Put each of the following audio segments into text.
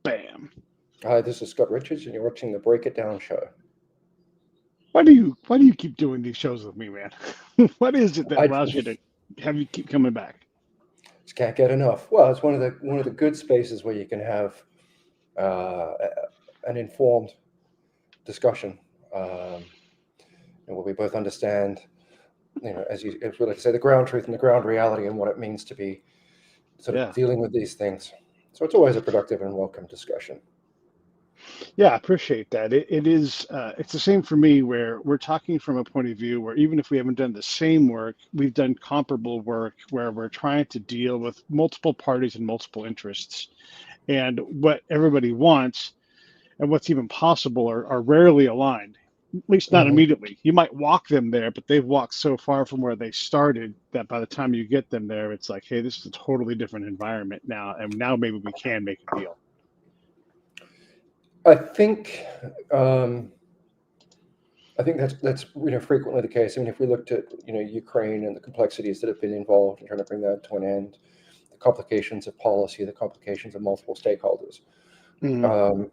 Bam. Hi, this is Scott Richards, and you're watching the Break It Down show. Why do you keep doing these shows with me, man? What is it that I allows you to have you keep coming back? just can't get enough. Well, it's one of the good spaces where you can have uh, an informed discussion, and where we both understand, as we like to say, the ground truth and the ground reality, and what it means to be sort of Yeah. dealing with these things. So it's always a productive and welcome discussion. Yeah, I appreciate that. It is it's the same for me where we're talking from a point of view where even if we haven't done the same work, we've done comparable work where we're trying to deal with multiple parties and multiple interests. And what everybody wants and what's even possible are rarely aligned, at least not Hmm. immediately. You might walk them there, but they've walked so far from where they started that by the time you get them there, it's like, hey, this is a totally different environment now, and now maybe we can make a deal. I think um, I think that's frequently the case. I mean, if we looked at Ukraine and the complexities that have been involved in trying to bring that to an end, the complications of policy, the complications of multiple stakeholders, Mhm. um,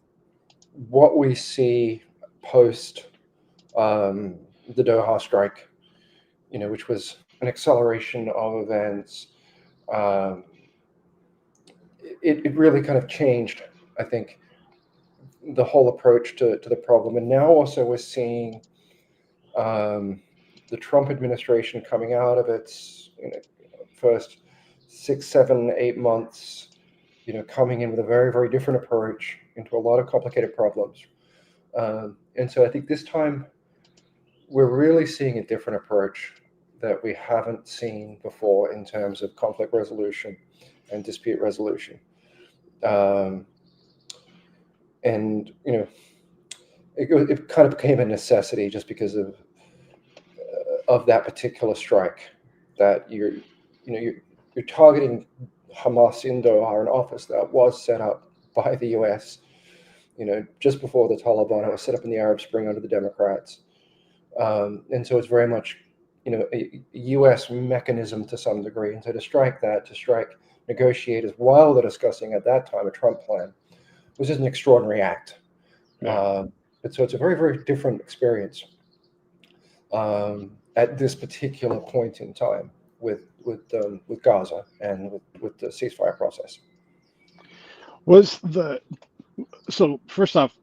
what we see post the Doha strike, which was an acceleration of events, um, it really kind of changed, I think, the whole approach to the problem. And now also we're seeing um, the Trump administration coming out of its first 6, 7, 8 months, coming in with a very, very different approach into a lot of complicated problems. And so I think this time we're really seeing a different approach that we haven't seen before in terms of conflict resolution and dispute resolution. Um, and it kind of became a necessity just because of that particular strike, that you're targeting Hamas in Doha, an office that was set up by the U.S. Just before the Taliban. It was set up in the Arab Spring under the Democrats, and so it's very much a U.S. mechanism to some degree. And so to strike negotiators while they're discussing at that time a Trump plan, was just an extraordinary act. Yeah. Um, and so it's a very, very different experience at this particular point in time with Gaza and with the ceasefire process. Was the so first off,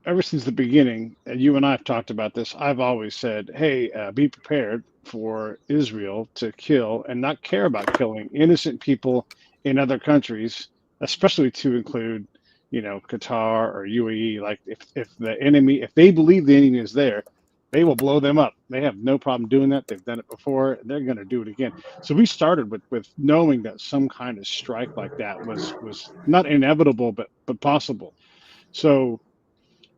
ever since the beginning, and you and I have talked about this, I've always said, hey, be prepared for Israel to kill and not care about killing innocent people in other countries, especially to include, Qatar or UAE. Like if they believe the enemy is there, they will blow them up. They have no problem doing that. They've done it before. They're going to do it again. So we started with knowing that some kind of strike like that was not inevitable, but possible. So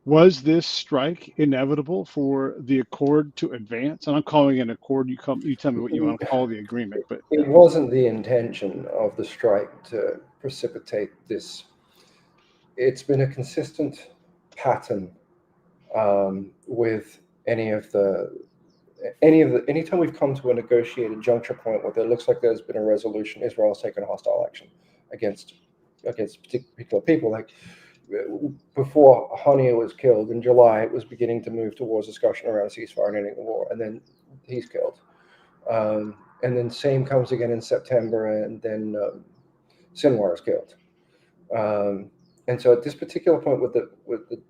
was this strike inevitable for the accord to advance? And I'm calling it an accord. You tell me what you want to call the agreement. But It wasn't the intention of the strike to precipitate this. It's been a consistent pattern with anytime we've come to a negotiated juncture point where there looks like there's been a resolution. Israel has taken a hostile action against particular people. Like before Hania was killed in July, it was beginning to move towards discussion around a ceasefire and ending the war, and then he's killed. And then same comes again in September, and then Sinwar is killed. Um, and so at this particular point with the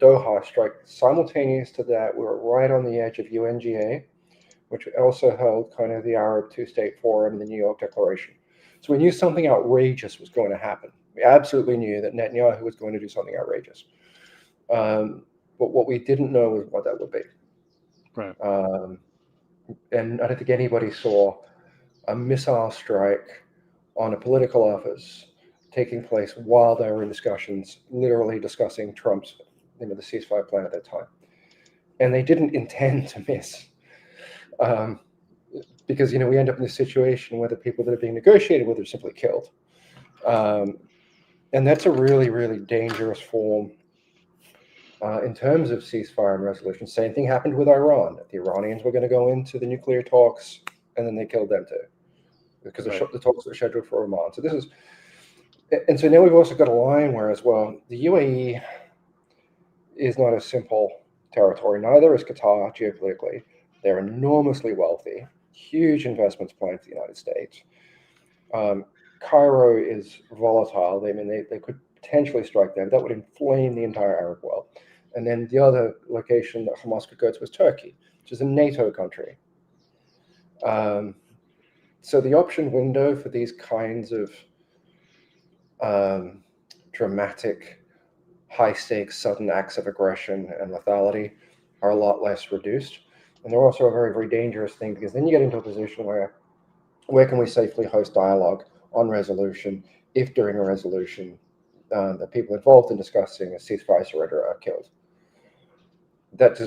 Doha strike, simultaneous to that, we were right on the edge of UNGA, which also held kind of the Arab Two-State Forum and the New York Declaration. So we knew something outrageous was going to happen. We absolutely knew that Netanyahu was going to do something outrageous. But what we didn't know was what that would be. right. Um, and I don't think anybody saw a missile strike on a political office taking place while they were in discussions, literally discussing Trump's, the ceasefire plan at that time. And they didn't intend to miss. Um, because we end up in this situation where the people that are being negotiated with are simply killed, um, and that's a really, really dangerous form in terms of ceasefire and resolution. Same thing happened with Iran. The Iranians were going to go into the nuclear talks, and then they killed them too, because Right. the talks were scheduled for Oman. So this is And so now we've also got a line where, as well, the UAE is not a simple territory. Neither is Qatar geopolitically. They're enormously wealthy, huge investments planned for the United States. Cairo is volatile. They could potentially strike there. That would inflame the entire Arab world. And then the other location that Hamas could go to is Turkey, which is a NATO country. So the option window for these kinds of dramatic, high-stakes, sudden acts of aggression and lethality are a lot less reduced. And they're also a very, very dangerous thing, because then you get into a position where can we safely host dialogue on resolution if during a resolution the people involved in discussing a ceasefire surrender are killed? That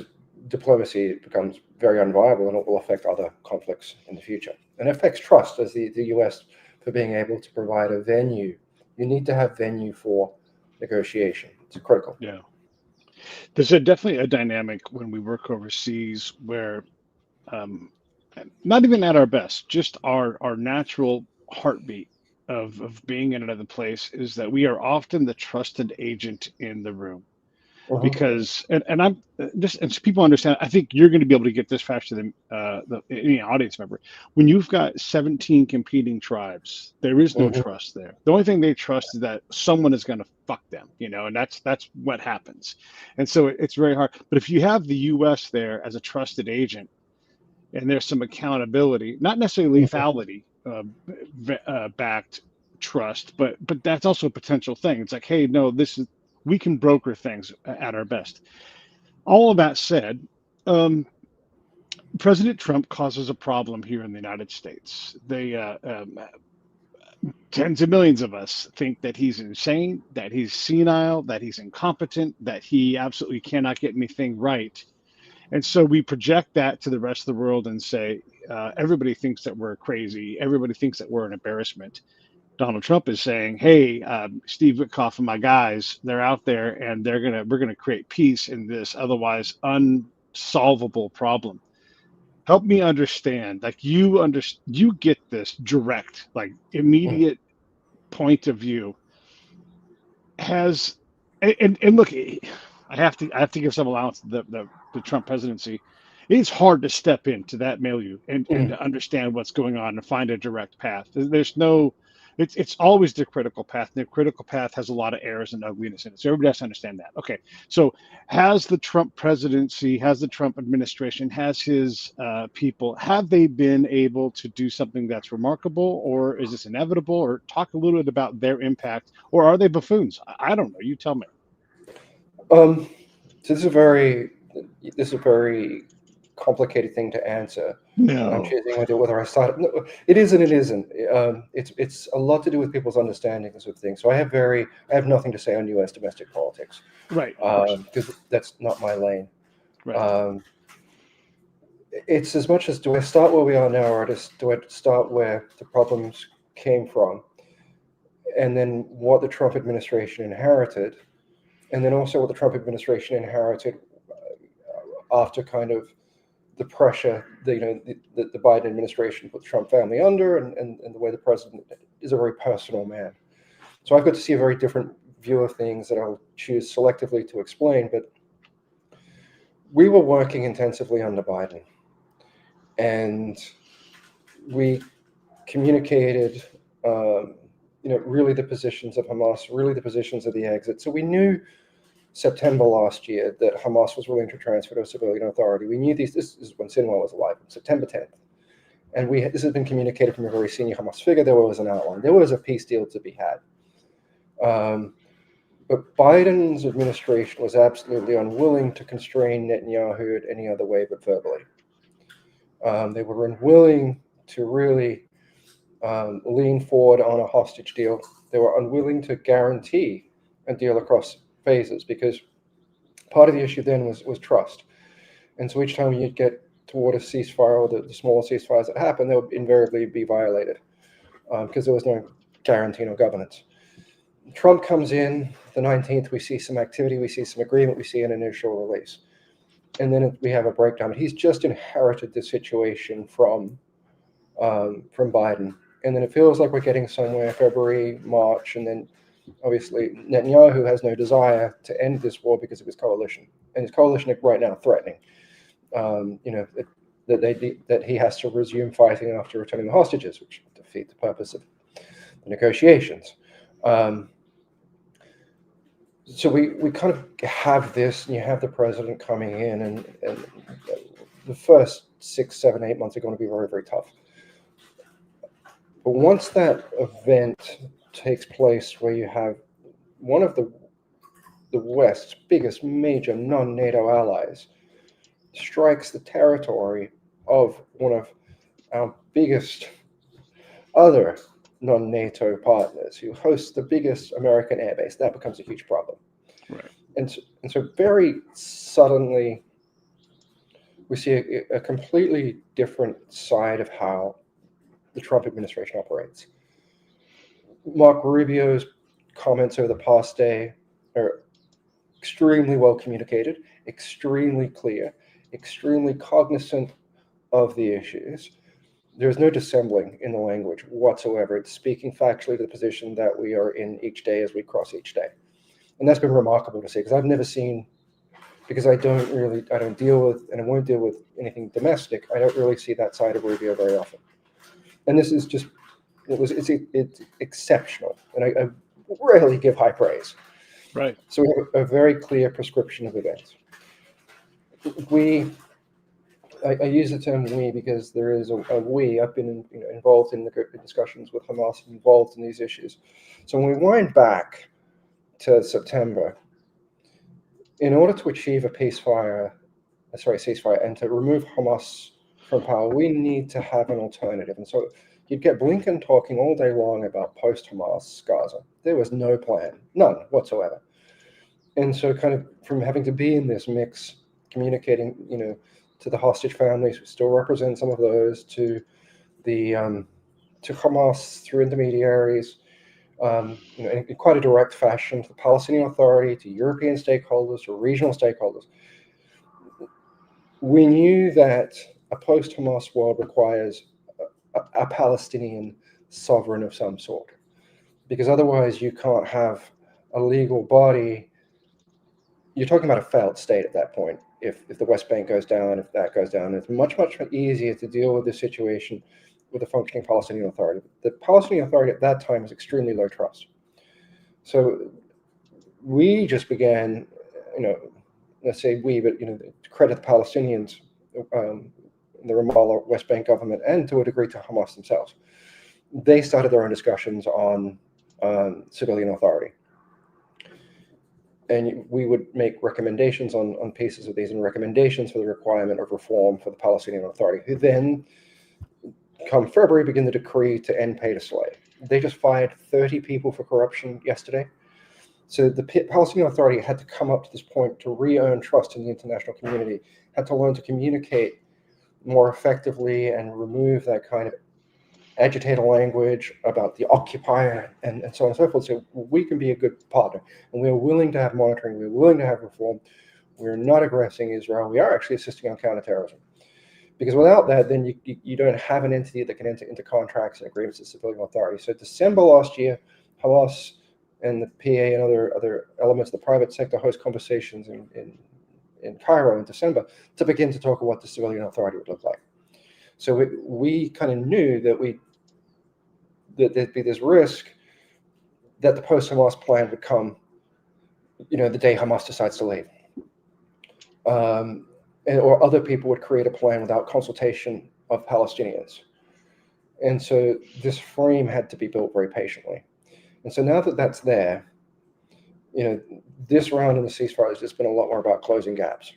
diplomacy becomes very unviable, and it will affect other conflicts in the future. And it affects trust, as the US, for being able to provide a venue. You need to have venue for negotiation. It's critical. Yeah. There's definitely a dynamic when we work overseas where, um, not even at our best, just our natural heartbeat of being in another place is that we are often the trusted agent in the room. Mhm. Because and I'm just, and so people understand, I think you're going to be able to get this faster than any audience member. When you've got 17 competing tribes, there is no Mhm. trust there. The only thing they trust is that someone is going to fuck them, and that's what happens. And so it's very hard. But if you have the US there as a trusted agent, and there's some accountability, not necessarily Mhm. lethality backed trust, but that's also a potential thing. It's like, hey, no, this is, we can broker things at our best. All of that said, um, President Trump causes a problem here in the United States. Tens of millions of us think that he's insane, that he's senile, that he's incompetent, that he absolutely cannot get anything right. And so we project that to the rest of the world and say, everybody thinks that we're crazy. Everybody thinks that we're an embarrassment. Donald Trump is saying, "Hey, Steve Witkoff and my guys, they're out there, and we're gonna create peace in this otherwise unsolvable problem. Help me understand. Like you get this direct, like Mhm. immediate point of view. Has and look, I have to give some allowance to the Trump presidency. It's hard to step into that milieu and Mhm. to understand what's going on and find a direct path. There's no, it's always the critical path. And the critical path has a lot of errors and ugliness in it. So everybody has to understand that. Okay, so has the Trump presidency, has the Trump administration, has his people, have they been able to do something that's remarkable, or is this inevitable? Or talk a little bit about their impact, or are they buffoons? I don't know. You tell me. Um, so this is a very complicated thing to answer, and I'm No. choosing whether I start. No, it is and it isn't. It's a lot to do with people's understandings of things. So I have nothing to say on U.S. domestic politics, Right. Of course. because that's not my lane. Right. Um, it's as much as, do I start where we are now, or do I start where the problems came from, and then what the Trump administration inherited, and then also what the Trump administration inherited after kind of the pressure the Biden administration put the Trump family under, and the way the president is a very personal man. So I've got to see a very different view of things that I'll choose selectively to explain. But we were working intensively under Biden, and we communicated, really the positions of Hamas, really the positions of the exit. So we knew September last year that Hamas was willing to transfer to a civilian authority. We knew this is when Sinwar was alive, September 10th. And this has been communicated from a very senior Hamas figure. There was an outline. There was a peace deal to be had. But Biden's administration was absolutely unwilling to constrain Netanyahu in any other way but verbally. They were unwilling to really lean forward on a hostage deal. They were unwilling to guarantee a deal across phases, because part of the issue then was trust. And so each time you'd get toward a ceasefire, or the smaller ceasefires that happened, they would invariably be violated, because there was no guarantee, no governance. Trump comes in the 19th, we see some activity, we see some agreement, we see an initial release. And then we have a breakdown. He's just inherited the situation from Biden. and then it feels like we're getting somewhere February, March, and then obviously Netanyahu has no desire to end this war because of his coalition, and his coalition right now threatening, that he has to resume fighting after returning the hostages, which would defeat the purpose of the negotiations. So we kind of have this, and you have the president coming in, and the first 6, 7, 8 months are going to be very, very tough. But once that event takes place where you have one of the West's biggest major non-NATO allies strikes the territory of one of our biggest other non-NATO partners who hosts the biggest American airbase, that becomes a huge problem. Right. And so very suddenly, we see a completely different side of how the Trump administration operates. Marco Rubio's comments over the past day are extremely well communicated, extremely clear, extremely cognizant of the issues. There's no dissembling in the language whatsoever. It's speaking factually to the position that we are in each day as we cross each day. And that's been remarkable to see, because I've never seen, because I don't deal with, and I won't deal with anything domestic, I don't really see that side of Rubio very often. And this is just, it's exceptional. And I rarely give high praise. Right. So we have a very clear prescription of events. I use the term we because there is a we. I've been involved in the discussions with Hamas, involved in these issues. So when we wind back to September, in order to achieve a ceasefire, and to remove Hamas from power, we need to have an alternative. And so you'd get Blinken talking all day long about post-Hamas Gaza. There was no plan, none whatsoever. And so kind of from having to be in this mix, communicating, to the hostage families, we still represent some of those, to the to Hamas through intermediaries, in quite a direct fashion, to the Palestinian Authority, to European stakeholders, to regional stakeholders. We knew that a post-Hamas world requires a Palestinian sovereign of some sort, because otherwise you can't have a legal body. You're talking about a failed state at that point. If the West Bank goes down, if that goes down, it's much, much easier to deal with this situation with a functioning Palestinian Authority. The Palestinian Authority at that time was extremely low trust. So we just began, let's say we, but to credit the Palestinians, the Ramallah West Bank government, and to a degree to Hamas themselves. They started their own discussions on civilian authority. And we would make recommendations on pieces of these, and recommendations for the requirement of reform for the Palestinian Authority, who then, come February, begin the decree to end pay to slay. They just fired 30 people for corruption yesterday. So the Palestinian Authority had to come up to this point to re-earn trust in the international community, had to learn to communicate more effectively and remove that kind of agitated language about the occupier and so on and so forth. So we can be a good partner, and we're willing to have monitoring, we're willing to have reform. We're not aggressing Israel. We are actually assisting on counterterrorism. Because without that, then you don't have an entity that can enter into contracts and agreements with civilian authority. So December last year, Hamas and the PA and other elements of the private sector host conversations in Cairo in December to begin to talk about what the civilian authority would look like. So we kind of knew that there'd be this risk that the post-Hamas plan would come, the day Hamas decides to leave. Or other people would create a plan without consultation of Palestinians. And so this frame had to be built very patiently. And so now that that's there, this round in the ceasefire has just been a lot more about closing gaps.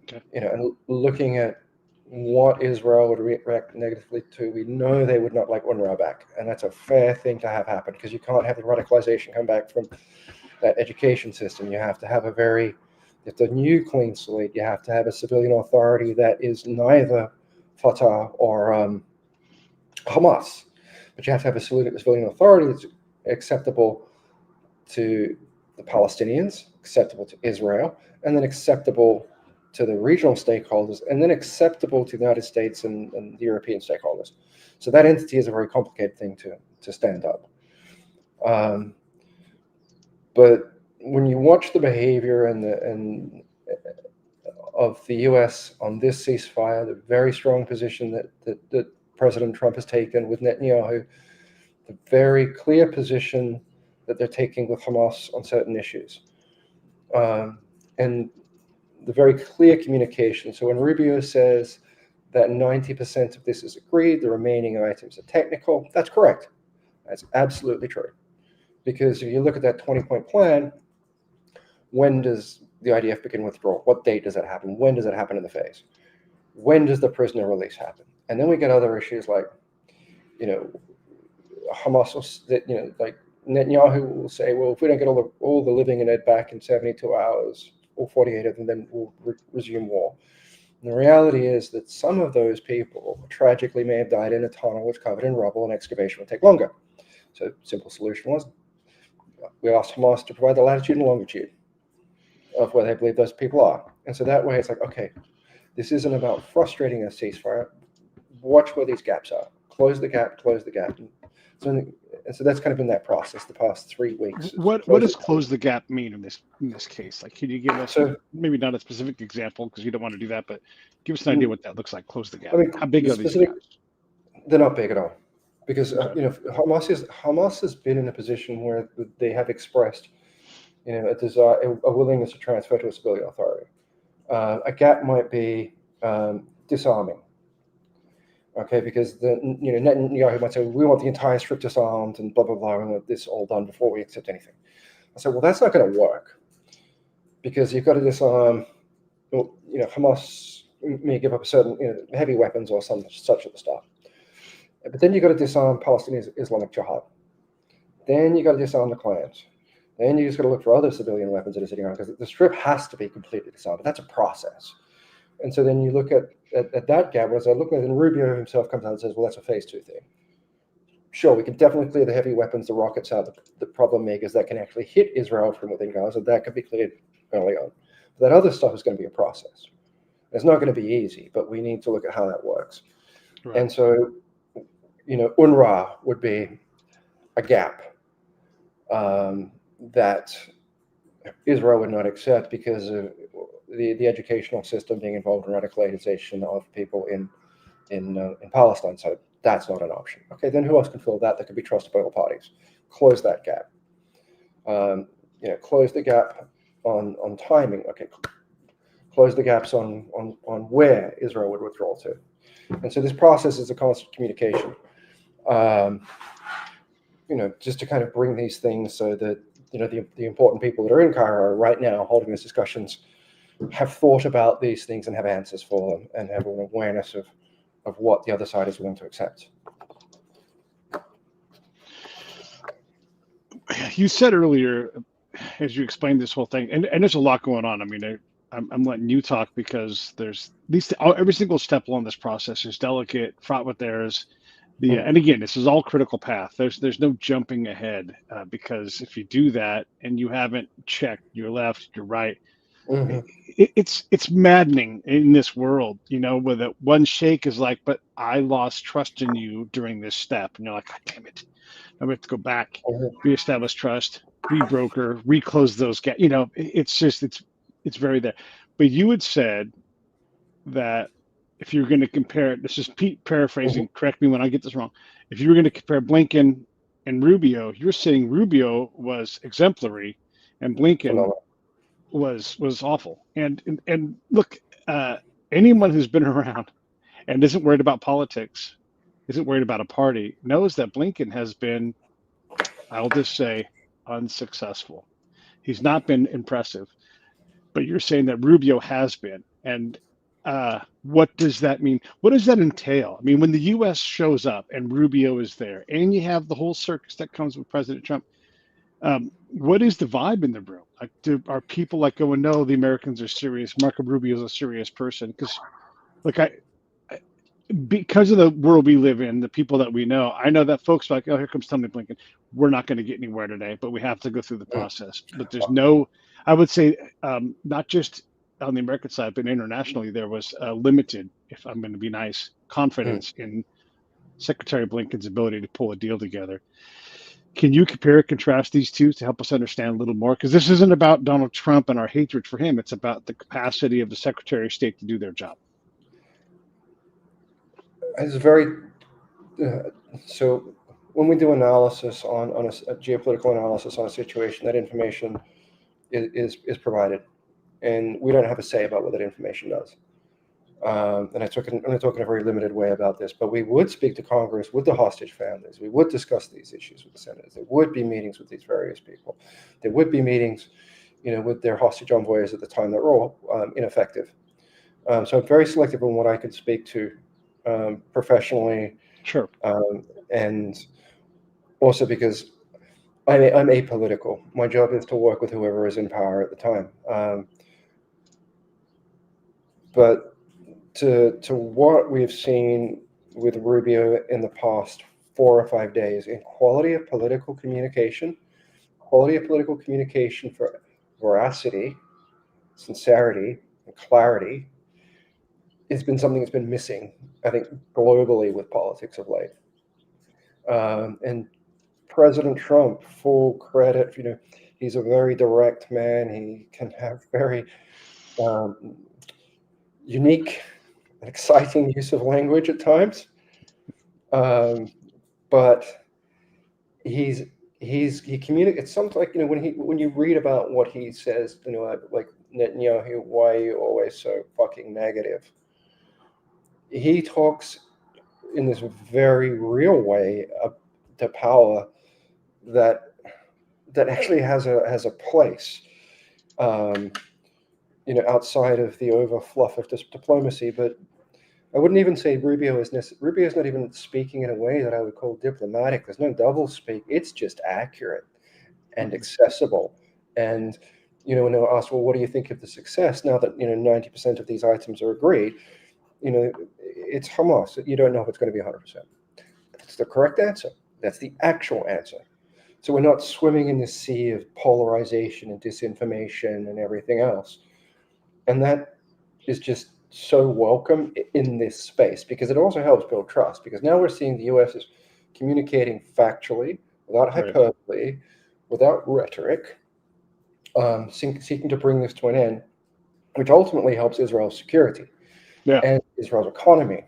Okay. And looking at what Israel would react negatively to. We know they would not like UNRWA back, and that's a fair thing to have happen, because you can't have the radicalization come back from that education system. You have to have a new clean slate. You have to have a civilian authority that is neither Fatah or Hamas, but you have to have a civilian authority that's acceptable to the Palestinians, acceptable to Israel, and then acceptable to the regional stakeholders, and then acceptable to the United States and the European stakeholders. So that entity is a very complicated thing to stand up. But when you watch the behavior of the U.S. on this ceasefire, the very strong position that President Trump has taken with Netanyahu, the very clear position that they're taking with Hamas on certain issues, and the very clear communication. So when Rubio says that 90% of this is agreed, the remaining items are technical, that's correct. That's absolutely true. Because if you look at that 20-point plan, when does the IDF begin withdrawal? What date does that happen? When does it happen in the phase? When does the prisoner release happen? And then we get other issues like, Hamas, like Netanyahu will say, well, if we don't get all the living in it back in 72 hours or 48 of them, then we'll resume war. And the reality is that some of those people tragically may have died in a tunnel which covered in rubble, and excavation would take longer. So simple solution was, we asked Hamas to provide the latitude and longitude of where they believe those people are. And so that way it's like, okay, this isn't about frustrating a ceasefire. Watch where these gaps are. Close the gap, close the gap. And so that's kind of been that process the past 3 weeks. What does close the gap mean in this case? Like, can you give us maybe not a specific example because you don't want to do that, but give us an idea what that looks like. Close the gap. I mean, how big are these gaps? They're not big at all, because Hamas has been in a position where they have expressed, a desire, a willingness to transfer to a civilian authority. A gap might be disarming. Okay, because Netanyahu might say, we want the entire strip disarmed and blah, blah, blah, and want this all done before we accept anything. I said, well, that's not going to work, because you've got to disarm, Hamas may give up certain heavy weapons or such at the start. But then you've got to disarm Palestinian Islamic Jihad. Then you've got to disarm the clans. Then you just got to look for other civilian weapons that are sitting around, because the strip has to be completely disarmed. But that's a process. And so then you look at that gap, as I look at it, and Rubio himself comes out and says, well, that's a phase 2 thing. Sure, we can definitely clear the heavy weapons, the rockets out, the problem makers that can actually hit Israel from within Gaza. That can be cleared early on. But that other stuff is going to be a process. It's not going to be easy, but we need to look at how that works. Right. And so, UNRWA would be a gap that Israel would not accept because of the educational system being involved in radicalization of people in Palestine. So that's not an option. Okay, then who else can fill that? That could be trusted by all parties. Close that gap. Close the gap on timing. Okay, close the gaps on where Israel would withdraw to. And so this process is a constant communication. Just to kind of bring these things so that the important people that are in Cairo right now holding these discussions have thought about these things and have answers for them and have an awareness of what the other side is willing to accept. You said earlier, as you explained this whole thing, and there's a lot going on. I mean, I'm letting you talk because there's every single step along this process is delicate, fraught with errors. And again, this is all critical path. There's no jumping ahead because if you do that and you haven't checked your left, your right, it's maddening in this world, where that one shake is like, but I lost trust in you during this step, and you're like, God damn it, we have to go back, reestablish trust, rebroker, reclose those gaps. It's very there. But you had said that if you're going to compare, this is Pete paraphrasing, correct me when I get this wrong. If you were going to compare Blinken and Rubio, you're saying Rubio was exemplary and Blinken was awful. And look, anyone who's been around and isn't worried about politics, isn't worried about a party, knows that Blinken has been, I'll just say, unsuccessful. He's not been impressive. But you're saying that Rubio has been. And what does that mean? What does that entail? I mean, when the U.S. shows up and Rubio is there, and you have the whole circus that comes with President Trump, what is the vibe in the room? Like, are people like going, no, the Americans are serious. Marco Rubio is a serious person? Because, because of the world we live in, the people that we know, I know that folks are like, oh, here comes Tony Blinken. We're not going to get anywhere today, but we have to go through the process. But there's no, I would say, not just on the American side, but internationally, there was limited, if I'm going to be nice, Mm. confidence in Secretary Blinken's ability to pull a deal together. Can you compare and contrast these two to help us understand a little more? Because this isn't about Donald Trump and our hatred for him. It's about the capacity of the Secretary of State to do their job. It's very so when we do analysis on a geopolitical analysis on a situation, that information is provided, and we don't have a say about what that information does. And I only talk in a very limited way about this, but we would speak to Congress with the hostage families. We would discuss these issues with the senators. There would be meetings with these various people. There would be meetings, with their hostage envoys at the time that were all ineffective. So I'm very selective on what I could speak to professionally, Sure. and also because I'm apolitical. My job is to work with whoever is in power at the time. But to what we've seen with Rubio in the past 4 or 5 days in quality of political communication for veracity, sincerity, and clarity, it's been something that's been missing, I think, globally with politics of late. And President Trump, full credit, he's a very direct man. He can have very unique and exciting use of language at times. But he communicates. Something like, when you read about what he says, like Netanyahu, why are you always so fucking negative? He talks in this very real way to power that actually has a place, outside of the over fluff of diplomacy. But I wouldn't even say Rubio is not even speaking in a way that I would call diplomatic. There's no double speak. It's just accurate and accessible. And when they're asked, well, what do you think of the success now that 90% of these items are agreed? It's Hamas. You don't know if it's going to be 100%. That's the correct answer. That's the actual answer. So we're not swimming in the sea of polarization and disinformation and everything else. And that is just so welcome in this space, because it also helps build trust, because now we're seeing the US is communicating factually, without hyperbole, without rhetoric, seeking to bring this to an end, which ultimately helps Israel's security and Israel's economy.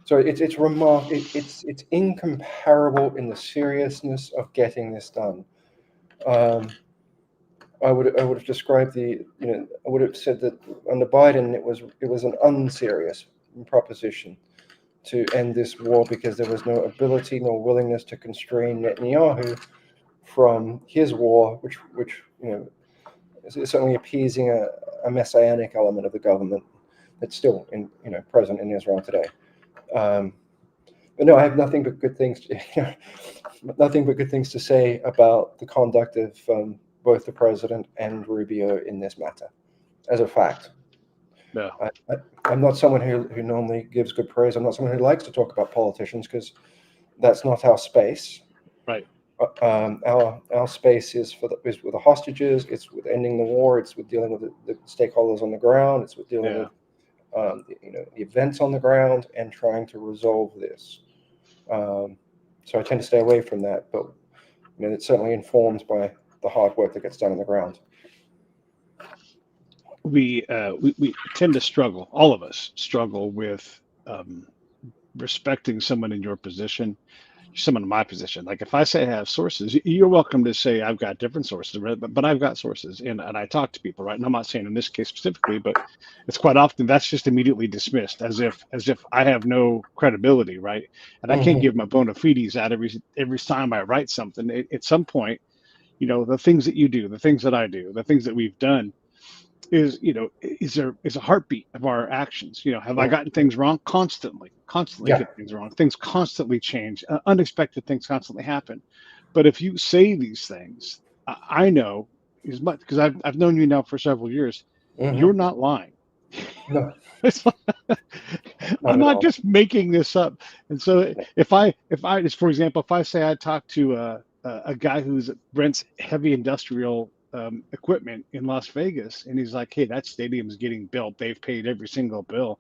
So it's remarkable. It's incomparable in the seriousness of getting this done. I would have described I would have said that under Biden it was an unserious proposition to end this war, because there was no ability nor willingness to constrain Netanyahu from his war, which is certainly appeasing a messianic element of the government that's still present in Israel today. But no, I have nothing but good things to say about the conduct of both the president and Rubio in this matter, as a fact. Yeah. I'm not someone who normally gives good praise. I'm not someone who likes to talk about politicians, because that's not our space. Right. Our space is with the hostages. It's with ending the war. It's with dealing with the stakeholders on the ground. It's with dealing with the events on the ground and trying to resolve this. So I tend to stay away from that, but it's certainly informed by the hard work that gets done on the ground. We tend to struggle. All of us struggle with respecting someone in your position, someone in my position. Like if I say I have sources, you're welcome to say I've got different sources, but I've got sources, and I talk to people, right? And I'm not saying in this case specifically, but it's quite often that's just immediately dismissed as if I have no credibility, right? And I can't give my bona fides out every time I write something. At some point, the things that you do, the things that I do, the things that we've done is a heartbeat of our actions. Have I gotten things wrong? Constantly get things wrong. Things constantly change. Unexpected things constantly happen. But if you say these things, I know as much, because I've known you now for several years. You're not lying. No. I'm not just making this up. And so if I just, for example, if I say I talked to a guy who's rents heavy industrial equipment in Las Vegas, and he's like, "Hey, that stadium's getting built. They've paid every single bill."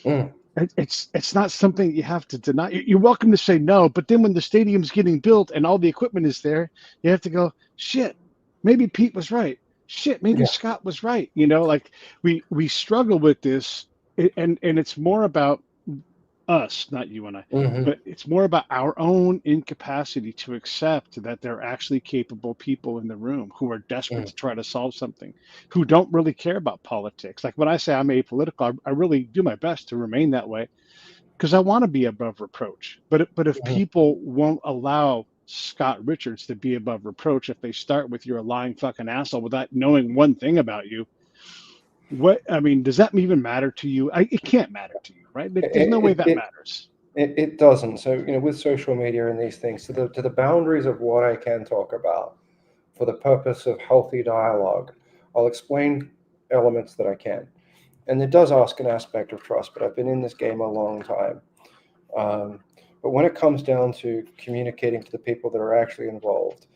Mm. It's not something you have to deny. You're welcome to say no, but then when the stadium's getting built and all the equipment is there, you have to go, shit, maybe Pete was right. Shit, maybe Yeah. Scott was right. Like we struggle with this, and it's more about us, not you and I, Hmm. but it's more about our own incapacity to accept that there are actually capable people in the room who are desperate Mm. to try to solve something, who don't really care about politics. Like when I say I'm apolitical, I really do my best to remain that way because I want to be above reproach. But if Hmm. people won't allow Scott Richards to be above reproach, if they start with you're a lying fucking asshole without knowing one thing about you, what I mean, does that even matter to you? It can't matter to you, right? There's no way It, that it, matters. it doesn't. So, with social media and these things, to the boundaries of what I can talk about for the purpose of healthy dialogue, I'll explain elements that I can. And it does ask an aspect of trust, but I've been in this game a long time. Um, but when it comes down to communicating to the people that are actually involved,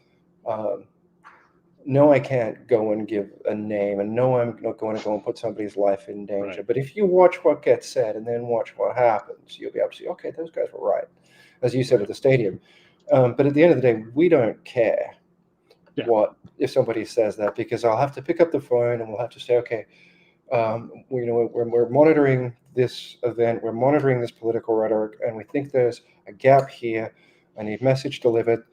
um, no, I can't go and give a name, and no, I'm not going to go and put somebody's life in danger. Right. But if you watch what gets said and then watch what happens, you'll be able to see, okay, those guys were right, as you said Right. with the stadium. But at the end of the day, we don't care Yeah. what if somebody says that, because I'll have to pick up the phone and we'll have to say, okay, we're monitoring this event, we're monitoring this political rhetoric, and we think there's a gap here. I need message delivered,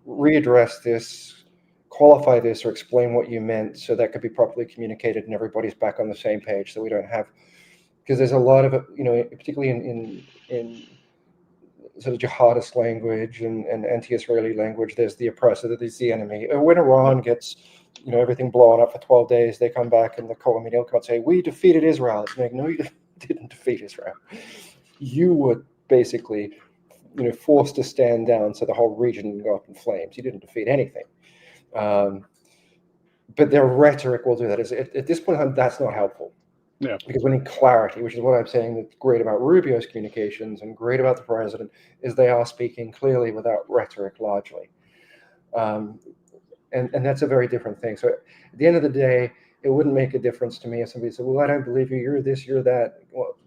readdress this, qualify this, or explain what you meant so that could be properly communicated and everybody's back on the same page, so we don't have, because there's a lot of it, particularly in sort of jihadist language and anti-Israeli language. There's the oppressor, there's the enemy. When Yep. Iran gets everything blown up for 12 days, they come back and the media will come and say, we defeated Israel. It's like, no, you didn't defeat Israel. You were basically forced to stand down so the whole region can go up in flames. You didn't defeat anything. Um, but their rhetoric will do that. At this point in time, that's not helpful, Yeah. because we need clarity, which is what I'm saying that's great about Rubio's communications and great about the president, is they are speaking clearly without rhetoric largely. Um, and that's a very different thing. So at the end of the day, it wouldn't make a difference to me if somebody said, well, I don't believe you, you're this, you're that. Well,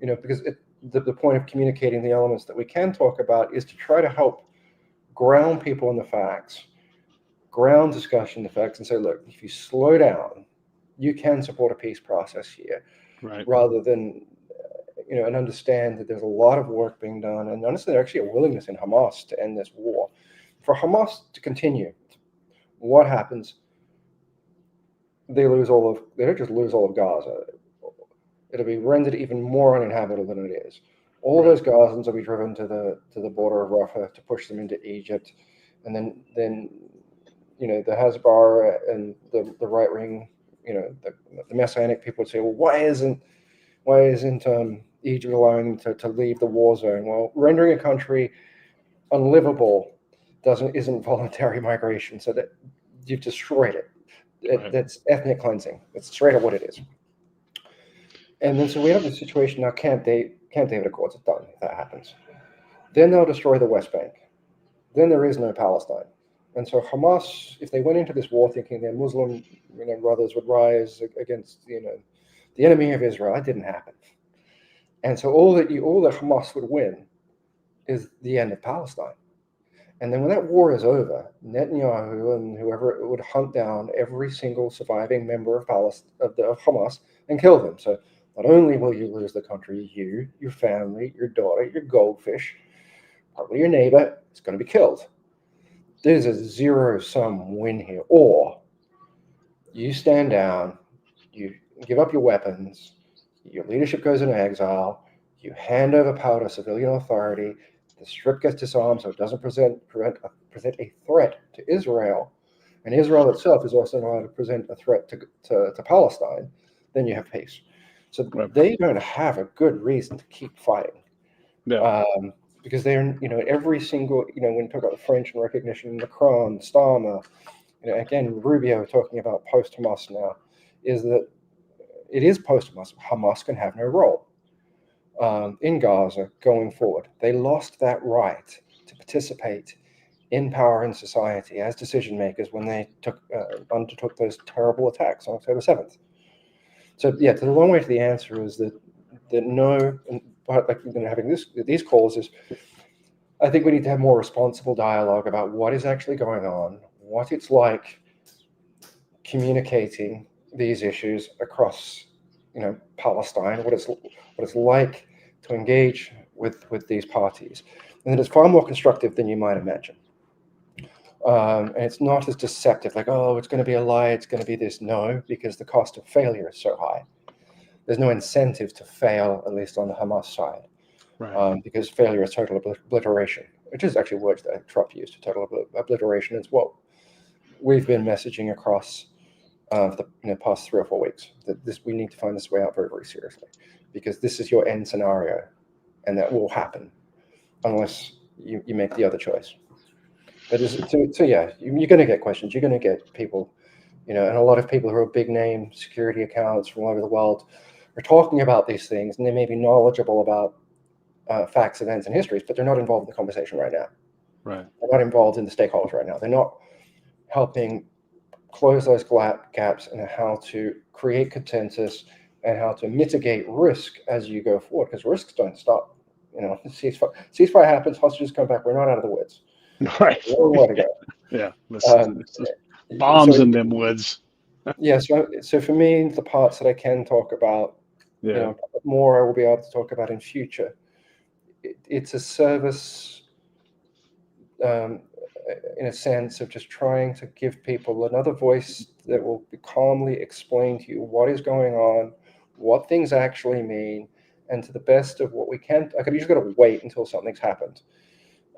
because the point of communicating the elements that we can talk about is to try to help ground people in the facts, ground discussion in the facts, and say, look, if you slow down, you can support a peace process here, Right. rather than, and understand that there's a lot of work being done. And honestly, there's actually a willingness in Hamas to end this war. For Hamas to continue, what happens? They don't just lose all of Gaza. It'll be rendered even more uninhabitable than it is. All of Right. those Gazans will be driven to the border of Rafah to push them into Egypt, and then the Hezbollah and the right wing, the Messianic people would say, well, why isn't Egypt allowing them to leave the war zone? Well, rendering a country unlivable isn't voluntary migration, so that you've destroyed it. Right. That's ethnic cleansing. That's straight up what it is. And then so we have the situation now. Camp David Accords is done if that happens. Then they'll destroy the West Bank. Then there is no Palestine. And so Hamas, if they went into this war thinking their Muslim brothers would rise against the enemy of Israel, that didn't happen. And so all that Hamas would win is the end of Palestine. And then when that war is over, Netanyahu and whoever would hunt down every single surviving member of Hamas and kill them. So not only will you lose the country, you, your family, your daughter, your goldfish, probably your neighbor is going to be killed. There's a zero-sum win here. Or you stand down, you give up your weapons, your leadership goes into exile, you hand over power to civilian authority, the strip gets disarmed so it doesn't present a threat to Israel, and Israel itself is also allowed to present a threat to Palestine, then you have peace. So Right. they don't have a good reason to keep fighting. Yeah. Because they're, every single, when you talk about the French and recognition, Macron, Starmer, again, Rubio talking about post-Hamas now, is that it is post-Hamas. Hamas can have no role in Gaza going forward. They lost that right to participate in power in society as decision makers when they undertook those terrible attacks on October 7th. So yeah, the long way to the answer is that no, but like having these calls is, I think we need to have more responsible dialogue about what is actually going on, what it's like communicating these issues across, Palestine, what it's like to engage with these parties, and it's far more constructive than you might imagine. And it's not as deceptive, like, oh, it's going to be a lie, it's going to be this. No, because the cost of failure is so high. There's no incentive to fail, at least on the Hamas side, Right. because failure is total obliteration, which is actually words that Trump used. Total obliteration is what we've been messaging across for the past 3 or 4 weeks. That we need to find this way out very, very seriously, because this is your end scenario, and that will happen unless you make the other choice. But so yeah, you're going to get questions. You're going to get people, and a lot of people who are big name security accounts from all over the world are talking about these things, and they may be knowledgeable about facts, events, and histories, but they're not involved in the conversation right now. Right. They're not involved in the stakeholders right now. They're not helping close those gaps and how to create consensus and how to mitigate risk as you go forward, because risks don't stop. Ceasefire happens, hostages come back. We're not out of the woods. Right. A long way to go. Yeah. This is bombs in them woods. Yeah. So for me, the parts that I can talk about, Yeah. more I will be able to talk about in future. It's a service, in a sense of just trying to give people another voice that will calmly explain to you what is going on, what things actually mean, and to the best of what we can. I could just got to wait until something's happened,